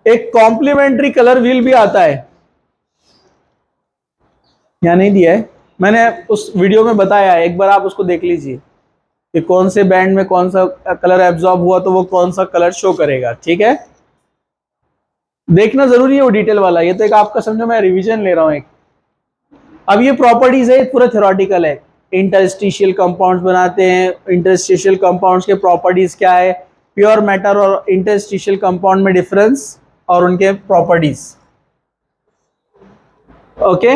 एक कॉम्प्लीमेंट्री कलर व्हील भी आता है, या नहीं दिया है? मैंने उस वीडियो में बताया है, एक बार आप उसको देख लीजिए कि कौन से बैंड में कौन सा कलर एब्जॉर्ब हुआ तो वो कौन सा कलर शो करेगा। ठीक है, देखना जरूरी है वो डिटेल वाला। ये तो एक आपका समझो मैं रिवीजन ले रहा हूं एक। अब ये प्रॉपर्टीज है, पूरा थ्योरेटिकल है। इंटरस्टिशियल कंपाउंड्स बनाते हैं, इंटरस्टिशियल कंपाउंड्स के प्रॉपर्टीज क्या है, प्योर मैटर और इंटरस्टिशियल कंपाउंड में डिफरेंस और उनके प्रॉपर्टीज। ओके,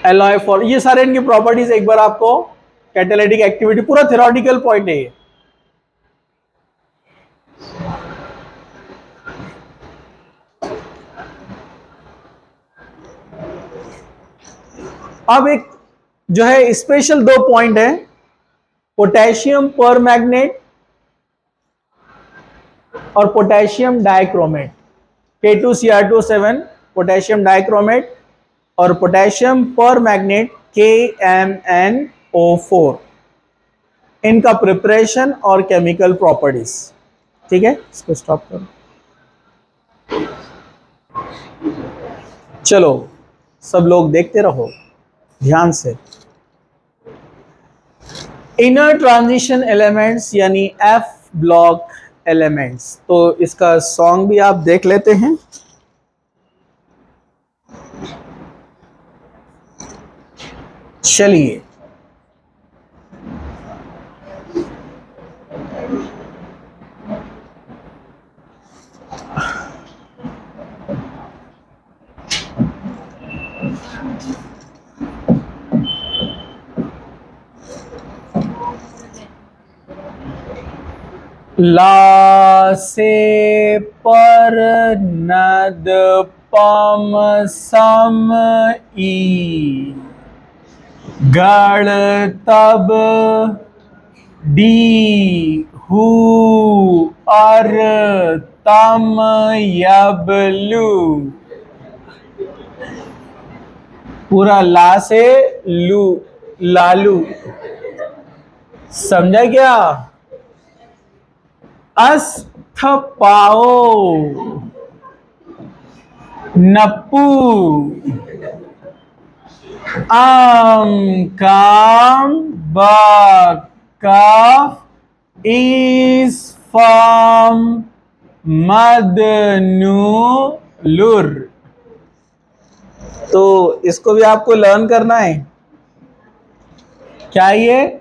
एलॉय फॉर, ये सारे इनकी प्रॉपर्टीज एक बार आपको, कैटालिटिक एक्टिविटी, पूरा थ्योरेटिकल पॉइंट है ये। अब एक जो है स्पेशल 2 पॉइंट है पोटेशियम पर मैग्नेट और potassium dichromate, K2Cr2O7 potassium dichromate और पोटेशियम पर मैग्नेट KMnO4, इनका प्रिपरेशन और केमिकल प्रॉपर्टीज। ठीक है, इसको स्टॉप करो। चलो सब लोग देखते रहो ध्यान से। इनर ट्रांजिशन एलिमेंट्स यानी एफ ब्लॉक एलिमेंट्स, तो इसका सॉन्ग भी आप देख लेते हैं। चलिए, ला से पर नद पम सम ई, गण तब डी हु अर तम यबलू। पूरा ला से लू, लालू, समझा क्या? अस्थ पाओ नप्पू, आम काम बकफ इस फम मदनु लुर। तो इसको भी आपको लर्न करना है। क्या ये?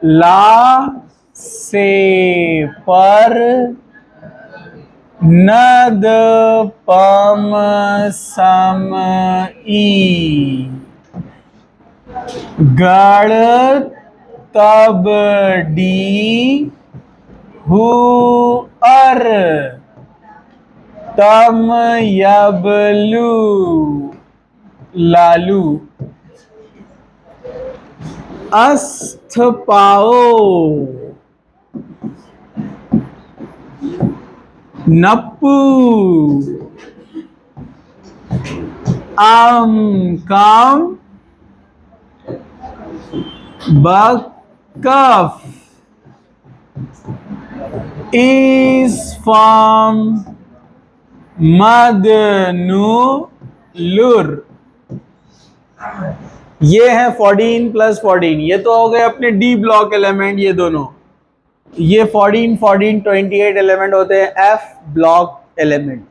ला से पर नद पम सम ई, गण तब डी हु अर तम यबलू लालू। अस्थ पाओ नप्पू, आम काम बकफ इस फॉर्म मदनु लुर। ये है 14 प्लस 14, ये तो हो गए अपने डी ब्लॉक एलिमेंट, ये दोनों। ये 14, 14, 28 एलिमेंट होते हैं एफ ब्लॉक एलिमेंट।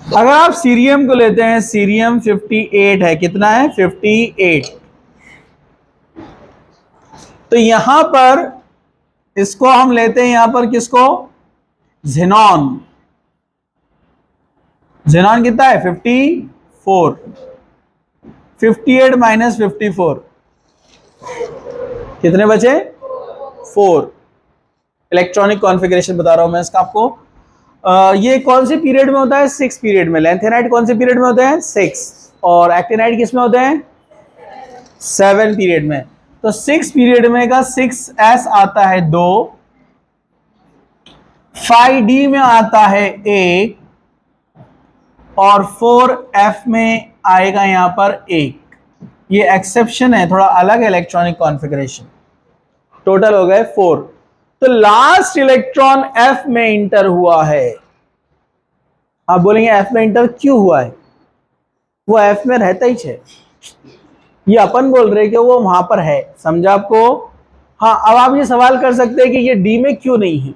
अगर आप सीरियम को लेते हैं, सीरियम 58 है। कितना है? 58। तो यहां पर इसको हम लेते हैं, यहां पर किसको? ज़ेनॉन। ज़ेनॉन कितना है? 54। 58 माइनस 54 कितने बचे? 4। इलेक्ट्रॉनिक कॉन्फ़िगरेशन बता रहा हूं मैं इसका आपको। ये कौन से पीरियड में होता है? 6 पीरियड में। लैंथेनाइड कौन से पीरियड में होते हैं? 6। और एक्टिनाइड किस में होते हैं? 7 पीरियड में। तो 6 पीरियड में का 6s आता है 2, 5d में आता है 1 और 4f में आएगा यहां पर 1। ये एक्सेप्शन है, थोड़ा अलग है इलेक्ट्रॉनिक कॉन्फ़िगरेशन। टोटल हो गए 4। तो लास्ट इलेक्ट्रॉन f में इंटर हुआ है। आप बोलेंगे f में इंटर क्यों हुआ है? वो f में रहता ही है। ये अपन बोल रहे हैं कि वो वहां पर है। समझा आपको? हाँ, अब आप ये सवाल कर सकते हैं कि ये d में क्यों नहीं है।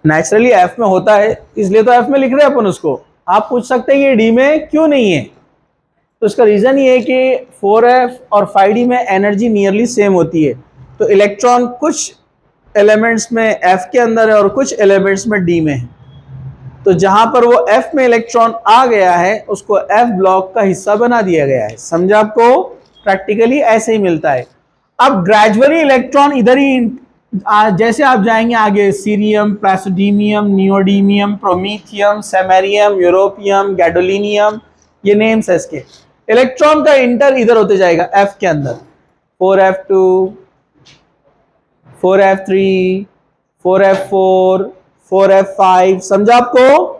नेचुरली f में होता है, इसलिए तो f में लिख रहे हैं अपन उसको। आप पूछ सकते हैं ये d में क्यों नहीं है। तो इसका रीजन ये है कि 4f और 5d में एनर्जी नियरली सेम होती है। तो इलेक्ट्रॉन कुछ एलिमेंट्स में f के अंदर है और कुछ एलिमेंट्स में d में है। तो जहां पर वो f में इलेक्ट्रॉन आ गया है, उसको f ब्लॉक का हिस्सा बना दिया गया है। समझा आपको? प्रैक्टिकली ऐसे ही मिलता है। अब ग्रेजुअली इलेक्ट्रॉन इधर ही जैसे आप जाएंगे आगे, cerium, praseodymium, neodymium, promethium, samarium, europium, gadolinium, ये नेम्स है इसके। इलेक्ट्रॉन का इंटर इधर होते जाएगा F के अंदर, 4f2, 4f3, 4f4, 4f5, समझा आपको?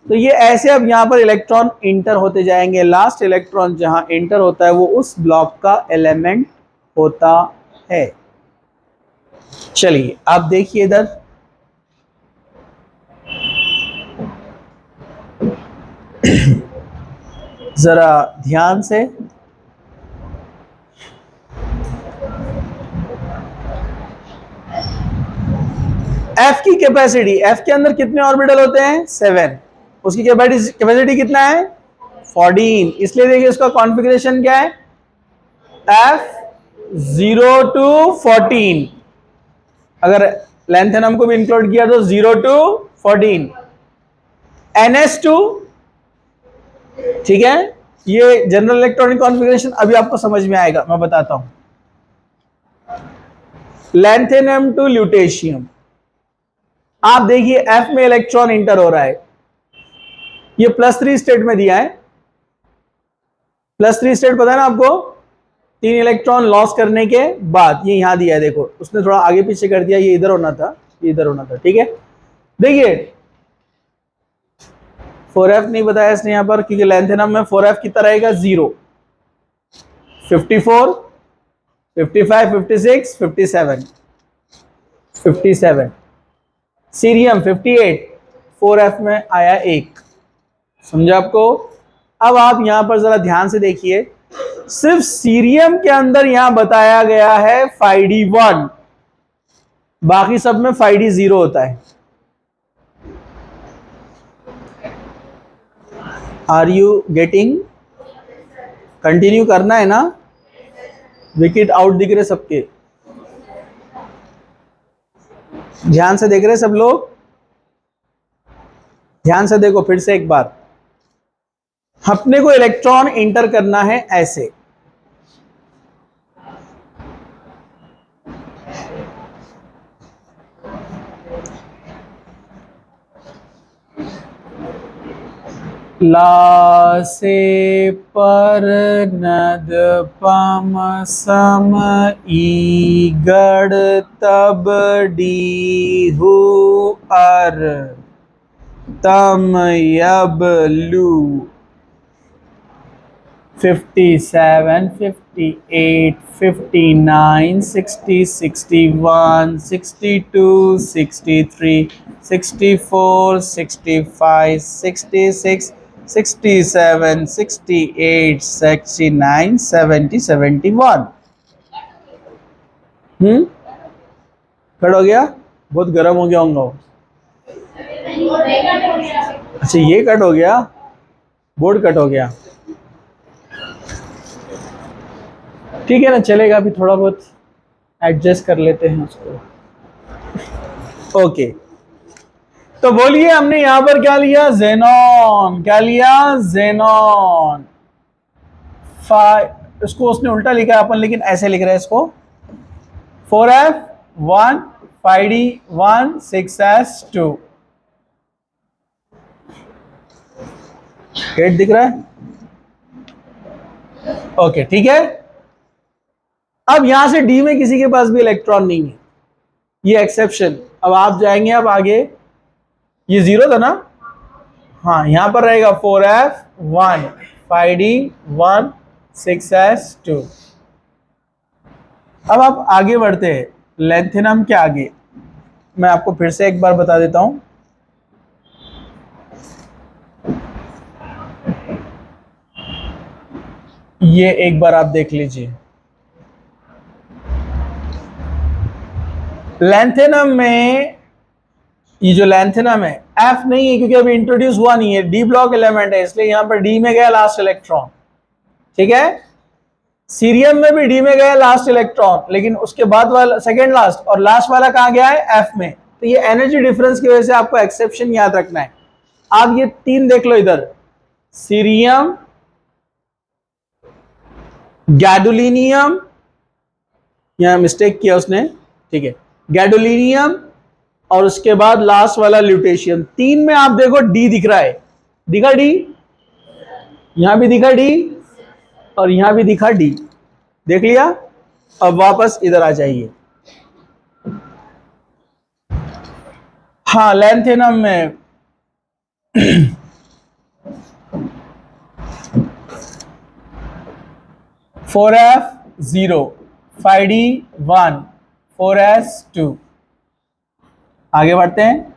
तो ये ऐसे अब यहां पर इलेक्ट्रॉन इंटर होते जाएंगे। लास्ट इलेक्ट्रॉन जहां इंटर होता है वो उस ब्लॉक का एलिमेंट होता है। चलिए आप देखिए इधर, जरा ध्यान से। F की कैपेसिटी, F के अंदर कितने ऑर्बिटल होते हैं? 7। उसकी कैपेसिटी कितना है? 14। इसलिए देखिए उसका कॉन्फ़िगरेशन क्या है? F0 to 14। अगर लैंथेनम को भी इंक्लूड किया तो 0 to 14। NS2, ठीक है। ये जनरल इलेक्ट्रॉनिक कॉन्फ़िगरेशन अभी आपको समझ में आएगा, मैं बताता हूं। लैंथेनम टू ल्यूटेशियम, आप देखिए F में इलेक्ट्रॉन इंटर हो रहा है, ये +3 स्टेट में दिया है। +3 स्टेट पता है ना आपको? 3 इलेक्ट्रॉन लॉस करने के बाद ये यहां दिया है, देखो उसने थोड़ा आगे पीछे कर दिया, ये इधर होना था, ये इधर होना था, ठीक है। देखिए 4f नहीं बताया इसने यहां पर, क्योंकि लैंथेनम में 4f कितना रहेगा? 0, 54, 55, 56, 57, 57। सीरियम 58, 4f में आया 1, समझा आपको? अब आप यहां पर जरा ध्यान से देखिए, सिर्फ सीरियम के अंदर यहां बताया गया है 5d1, बाकी सब में 5d0 होता है। Are you getting? कंटिन्यू करना है ना? विकेट आउट दिख रहे सबके, ध्यान से देख रहे सब लोग? ध्यान से देखो फिर से एक बार, अपने को इलेक्ट्रॉन इंटर करना है ऐसे, ला से पर नद पम सम ई गढ़ तब डी हु अर तम यब लू। 57, 58, 59, 60, 61, 62, 63, 64, 65, 66, 67, 68, 69, 70, 71। कट हो गया? बहुत गर्म हो गया होगा। अच्छा ये कट हो गया, बोर्ड कट हो गया, ठीक है ना, चलेगा, अभी थोड़ा बहुत एडजस्ट कर लेते हैं उसको। ओके, तो बोलिए हमने यहां पर क्या लिया? ज़ेनॉन। क्या लिया? ज़ेनॉन। इसको उसने उल्टा लिखा है अपन, लेकिन ऐसे लिख रहे हैं इसको, 4f1, 5d1, 6s2। गेट दिख रहा है? ओके, ठीक है। अब यहां से डी में किसी के पास भी इलेक्ट्रॉन नहीं है, ये एक्सेप्शन। अब आप जाएंगे, अब आगे ये 0 था ना, हाँ यहां पर रहेगा 4f1, 5d1, 6s2। अब आप आगे बढ़ते हैं लैंथेनम के आगे, मैं आपको फिर से एक बार बता देता हूं। ये एक बार आप देख लीजिए, लैंथेनम में ये जो लैंथेनम है F नहीं है, क्योंकि अभी इंट्रोड्यूस हुआ नहीं है, डी ब्लॉक एलिमेंट है, इसलिए यहां पर डी में गया लास्ट इलेक्ट्रॉन, ठीक है। सीरियम में भी डी में गया लास्ट इलेक्ट्रॉन, लेकिन उसके बाद वाला सेकेंड लास्ट, और लास्ट वाला कहां गया है? F में। तो ये एनर्जी डिफरेंस की वजह से आपको एक्सेप्शन याद रखना है। आप ये 3 देख लो इधर, सीरियम, गैडोलिनियम, यहां मिस्टेक किया उसने, ठीक है, गैडोलिनियम, और उसके बाद लास्ट वाला ल्यूटेशियम। 3 में आप देखो डी दिख रहा है, दिखा डी? यहां भी दिखा डी? और यहां भी दिखा डी, देख लिया। अब वापस इधर आ जाइए। हाँ, लैंथेनम में 4f0, 5d1, 4s2। आगे बढ़ते हैं।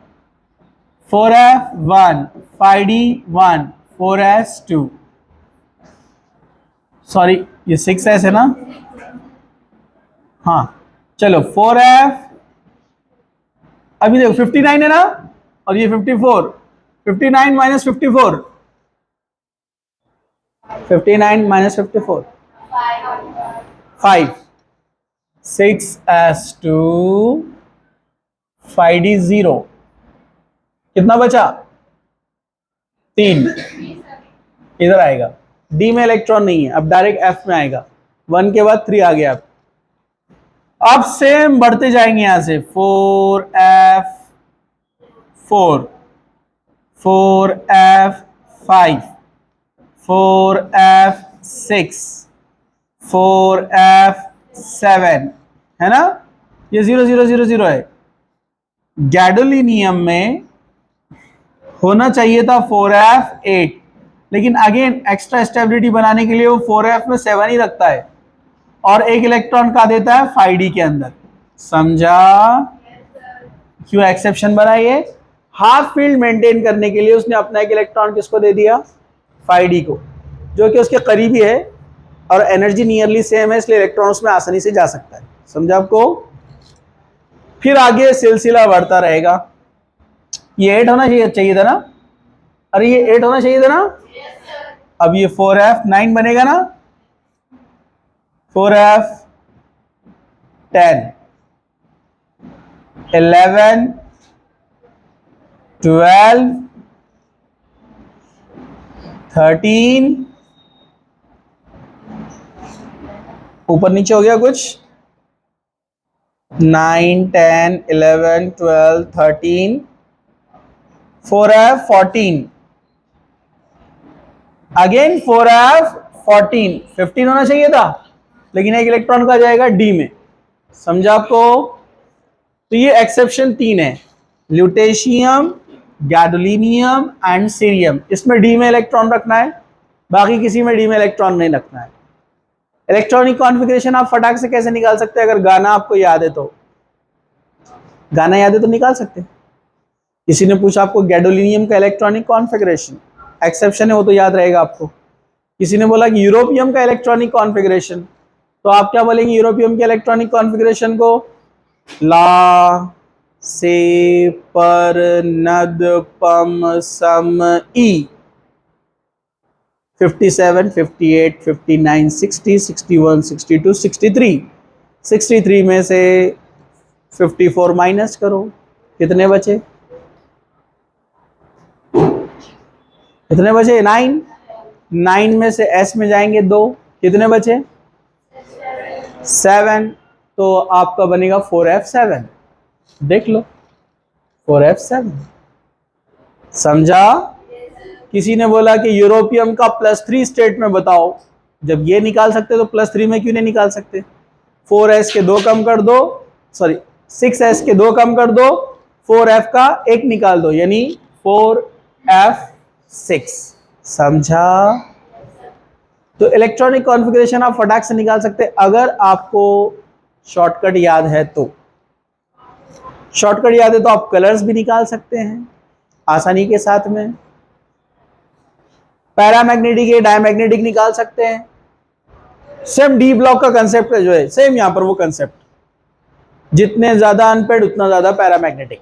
4f1, 5d1, 4s2। सॉरी, ये 6s है ना। हाँ चलो, 4f, अभी देखो 59 है ना, और ये 54, 59 माइनस 54, 59 माइनस 54, 5, 6s2, 5d0, कितना बचा? 3, इधर आएगा। डी में इलेक्ट्रॉन नहीं है, अब डायरेक्ट एफ में आएगा। 1 के बाद 3 आ गया। अब सेम बढ़ते जाएंगे यहां से। 4f4, 4f5, 4f6, 4f7, है ना। ये 0 0 0 0 है। गैडोलिनियम में होना चाहिए था 4f8, लेकिन अगेन एक्स्ट्रा स्टेबिलिटी बनाने के लिए वो 4f में 7 ही रखता है और एक इलेक्ट्रॉन का देता है 5d के अंदर। समझा क्यों एक्सेप्शन बनाइए? हाफ फील्ड मेंटेन करने के लिए उसने अपना एक इलेक्ट्रॉन किसको दे दिया? 5d को, जो कि उसके करीबी है और एनर्जी नियरली सेम है, इसलिए इलेक्ट्रॉन उसमें आसानी से जा सकता है। समझा आपको? फिर आगे सिलसिला बढ़ता रहेगा। ये 8 होना चाहिए था ना, अरे ये 8 होना चाहिए था ना। अब ये 4f9 बनेगा ना, 4f10, 11, 12, 13, ऊपर नीचे हो गया कुछ, 9, 10, 11, 12, 13, 4f14, अगेन 4f14, 15 होना चाहिए था, लेकिन एक इलेक्ट्रॉन का जाएगा डी में। समझा आपको? तो ये एक्सेप्शन 3 है, ल्यूटेशियम, गैडोलिनियम एंड सीरियम। इसमें डी में इलेक्ट्रॉन रखना है, बाकी किसी में डी में इलेक्ट्रॉन नहीं रखना है। इलेक्ट्रॉनिक कॉन्फ़िगरेशन आप फटाक से कैसे निकाल सकते हैं? अगर गाना आपको याद है तो, गाना याद है तो निकाल सकते हैं। किसी ने पूछा आपको गैडोलिनियम का इलेक्ट्रॉनिक कॉन्फ़िगरेशन, एक्सेप्शन है वो तो याद रहेगा आपको। किसी ने बोला कि यूरोपियम का इलेक्ट्रॉनिक कॉन्फ़िगरेशन, तो आप क्या बोलेंगे यूरोपियम के इलेक्ट्रॉनिक कॉन्फ़िगरेशन को? ला, से, पर, नद, पम, सम, ई। 57, 58, 59, 60, 61, 62, 63। 63 में से 54 माइनस करो, कितने बचे? कितने बचे? 9। 9 में से एस में जाएंगे 2, कितने बचे? 7। तो आपका बनेगा 4f7। देख लो, 4f7। समझा? किसी ने बोला कि यूरोपियम का +3 स्टेट में बताओ, जब ये निकाल सकते तो +3 में क्यों नहीं निकाल सकते? 4s के 2 कम कर दो, सॉरी 6s के 2 कम कर दो, 4f का 1 निकाल दो, यानी 4f6। समझा? तो इलेक्ट्रॉनिक कॉन्फ़िगरेशन आप फटाक से निकाल सकते हैं अगर आपको शॉर्टकट याद है तो। शॉर्टकट याद है तो आप कलर्स भी निकाल सकते हैं आसानी के साथ में। पैरामैग्नेटिक या डायमैग्नेटिक निकाल सकते हैं। सेम डी ब्लॉक का कंसेप्ट जो है, सेम यहां पर वो कंसेप्ट, जितने ज्यादा अनपेड उतना ज्यादा पैरामैग्नेटिक,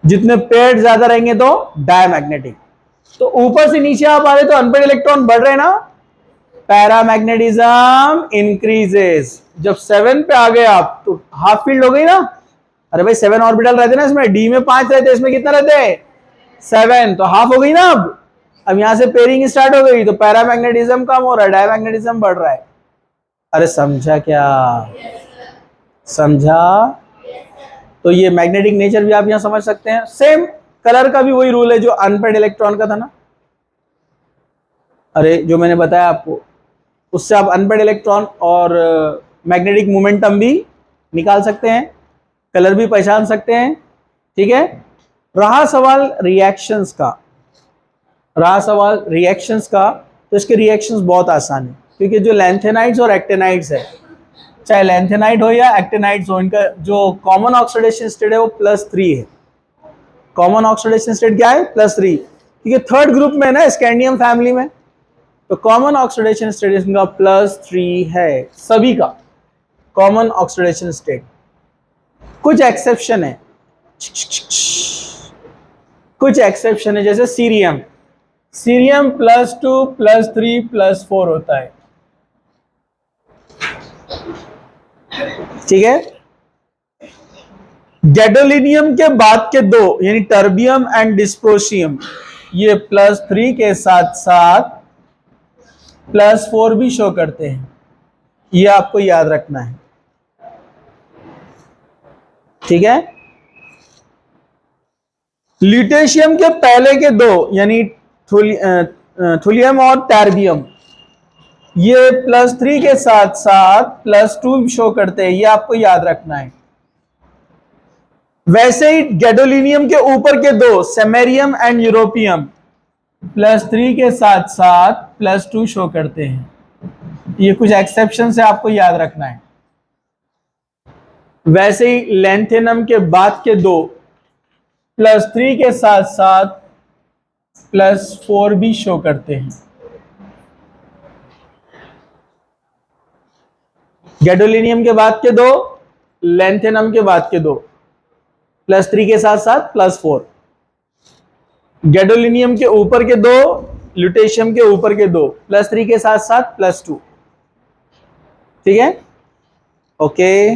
जितने पेड ज्यादा रहेंगे तो डायमैग्नेटिक। तो ऊपर से नीचे आप आ रहे तो अनपेड इलेक्ट्रॉन बढ़ रहे ना, पैरामैग्नेटिज्म इंक्रीजेस। जब 7 पे आ गए आप तो हाफ फील्ड हो गई ना। अरे भाई 7 ऑर्बिटल रहते ना इसमें, डी में 5 रहते, इसमें कितना रहते? 7, तो हाफ हो गई ना। अब यहां से पेयरिंग स्टार्ट हो गई तो पैरामैग्नेटिज्म कम हो रहा है, डायमैग्नेटिज्म बढ़ रहा है। अरे समझा क्या? समझा? तो ये मैग्नेटिक नेचर भी आप यहां समझ सकते हैं। सेम कलर का भी वही रूल है जो अनपेड इलेक्ट्रॉन का था ना। अरे जो मैंने बताया आपको उससे आप अनपेड इलेक्ट्रॉन और मैग्नेटिक मोमेंटम भी निकाल सकते हैं, कलर भी पहचान सकते हैं। ठीक है, रहा सवाल रिएक्शंस का, तो इसके रिएक्शंस बहुत आसान है, क्योंकि जो लैंथेनाइड्स और एक्टेनाइड्स है, चाहे लैंथेनाइड हो या एक्टेनाइड्स हो, इनका जो कॉमन ऑक्सीडेशन स्टेट है वो +3 है। कॉमन ऑक्सीडेशन स्टेट क्या है? +3, क्योंकि थर्ड ग्रुप में है ना स्कैंडियम फैमिली में, तो कॉमन ऑक्सीडेशन स्टेट इनका +3 है, सभी का कॉमन ऑक्सीडेशन स्टेट। कुछ एक्सेप्शन है, जैसे सीरियम +2 +3 +4 होता है। ठीक है, गैडोलिनियम के बाद के दो यानी टर्बियम एंड डिस्प्रोशियम, ये +3 के साथ साथ +4 भी शो करते हैं, ये आपको याद रखना है। ठीक है, ल्यूटेशियम के पहले के दो यानी थुलियम और टर्बियम, ये +3 के साथ साथ +2 शो करते हैं, ये आपको याद रखना है। वैसे ही गैडोलिनियम के ऊपर के दो सेमेरियम एंड यूरोपियम +3 के साथ साथ +2 शो करते हैं, ये कुछ एक्सेप्शन से आपको याद रखना है। वैसे ही लैंथेनम के बाद के दो +3 के साथ साथ +4 भी शो करते हैं। गैडोलिनियम के बाद के दो, लैंथेनम के बाद के दो, +3 के साथ साथ +4। गैडोलिनियम के ऊपर के दो, ल्यूटेशियम के ऊपर के दो, +3 के साथ साथ +2। ठीक है, ओके।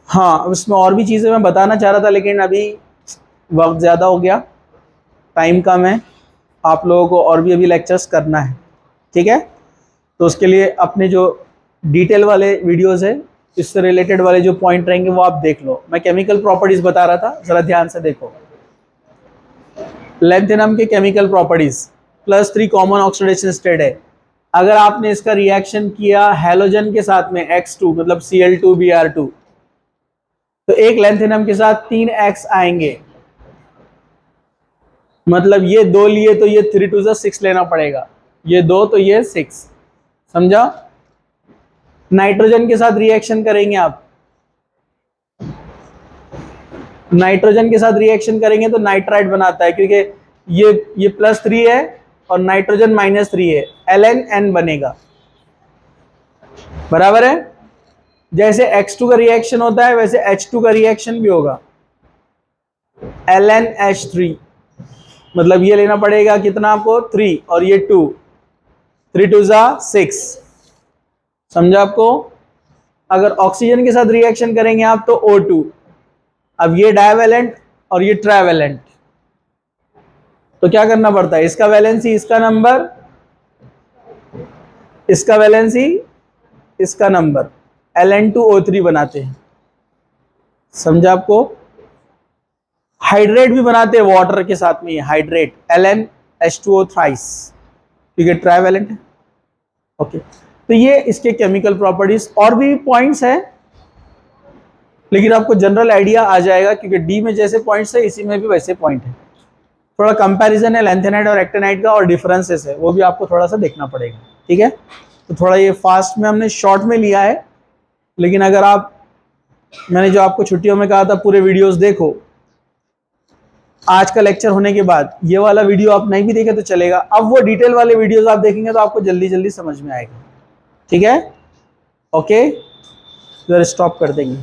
हाँ, उसमें और भी चीजें मैं बताना चाह रहा था, लेकिन अभी वक्त ज्यादा हो गया, टाइम कम है, आप लोगों को और भी अभी लेक्चर्स करना है। ठीक है, तो उसके लिए अपने जो डिटेल वाले वीडियोस है, इससे रिलेटेड वाले जो पॉइंट रहेंगे वो आप देख लो। मैं केमिकल प्रॉपर्टीज बता रहा था, जरा ध्यान से देखो। लैंथेनम के chemical properties, +3 common oxidation state है। अगर आपने इसका रिएक्शन किया हैलोजन के साथ में X2 मतलब Cl2Br2, तो एक लैंथेनम के साथ 3 X आएंगे, मतलब ये 2 लिए तो ये 3 2 6 लेना पड़ेगा, ये 2 तो ये 6, समझा। नाइट्रोजन के साथ रिएक्शन करेंगे आप, नाइट्रोजन के साथ रिएक्शन करेंगे तो नाइट्राइट बनाता है, क्योंकि ये +3 है और नाइट्रोजन -3 है, LnN बनेगा, बराबर है। जैसे X2 का रिएक्शन होता है वैसे H2 का रिएक्शन भी होगा, LnH3, मतलब ये लेना पड़ेगा कितना आपको 3 और ये 2, 3 2 6, समझा आपको। अगर ऑक्सीजन के साथ रिएक्शन करेंगे आप तो O2, अब ये डायवैलेंट और ये ट्राइवैलेंट, तो क्या करना पड़ता है, इसका वैलेंसी इसका नंबर, इसका वैलेंसी इसका नंबर, Ln2O3 बनाते हैं, समझा आपको। हाइड्रेट भी बनाते हैं वाटर के साथ में, हाइड्रेट LnH2O थ्राइस, क्योंकि ट्राइवैलेंट है। ओके, तो ये इसके केमिकल प्रॉपर्टीज, और भी पॉइंट्स हैं, लेकिन आपको जनरल आइडिया आ जाएगा, क्योंकि डी में जैसे पॉइंट्स है इसी में भी वैसे पॉइंट है। थोड़ा कंपैरिजन है लैंथेनाइड और एक्टिनाइड का, और डिफरेंसेस है, वो भी आपको थोड़ा सा देखना पड़ेगा। ठीक है, तो थोड़ा ये फास्ट में हमने शॉर्ट में लिया है, लेकिन अगर आप, मैंने जो आपको छुट्टियों में कहा था पूरे वीडियोस देखो, आज का लेक्चर होने के बाद ये वाला वीडियो आप नहीं भी देखे तो चलेगा, अब वो डिटेल वाले वीडियोस आप देखेंगे तो आपको जल्दी जल्दी समझ में आएगा। ठीक है, ओके, इधर स्टॉप कर देंगे।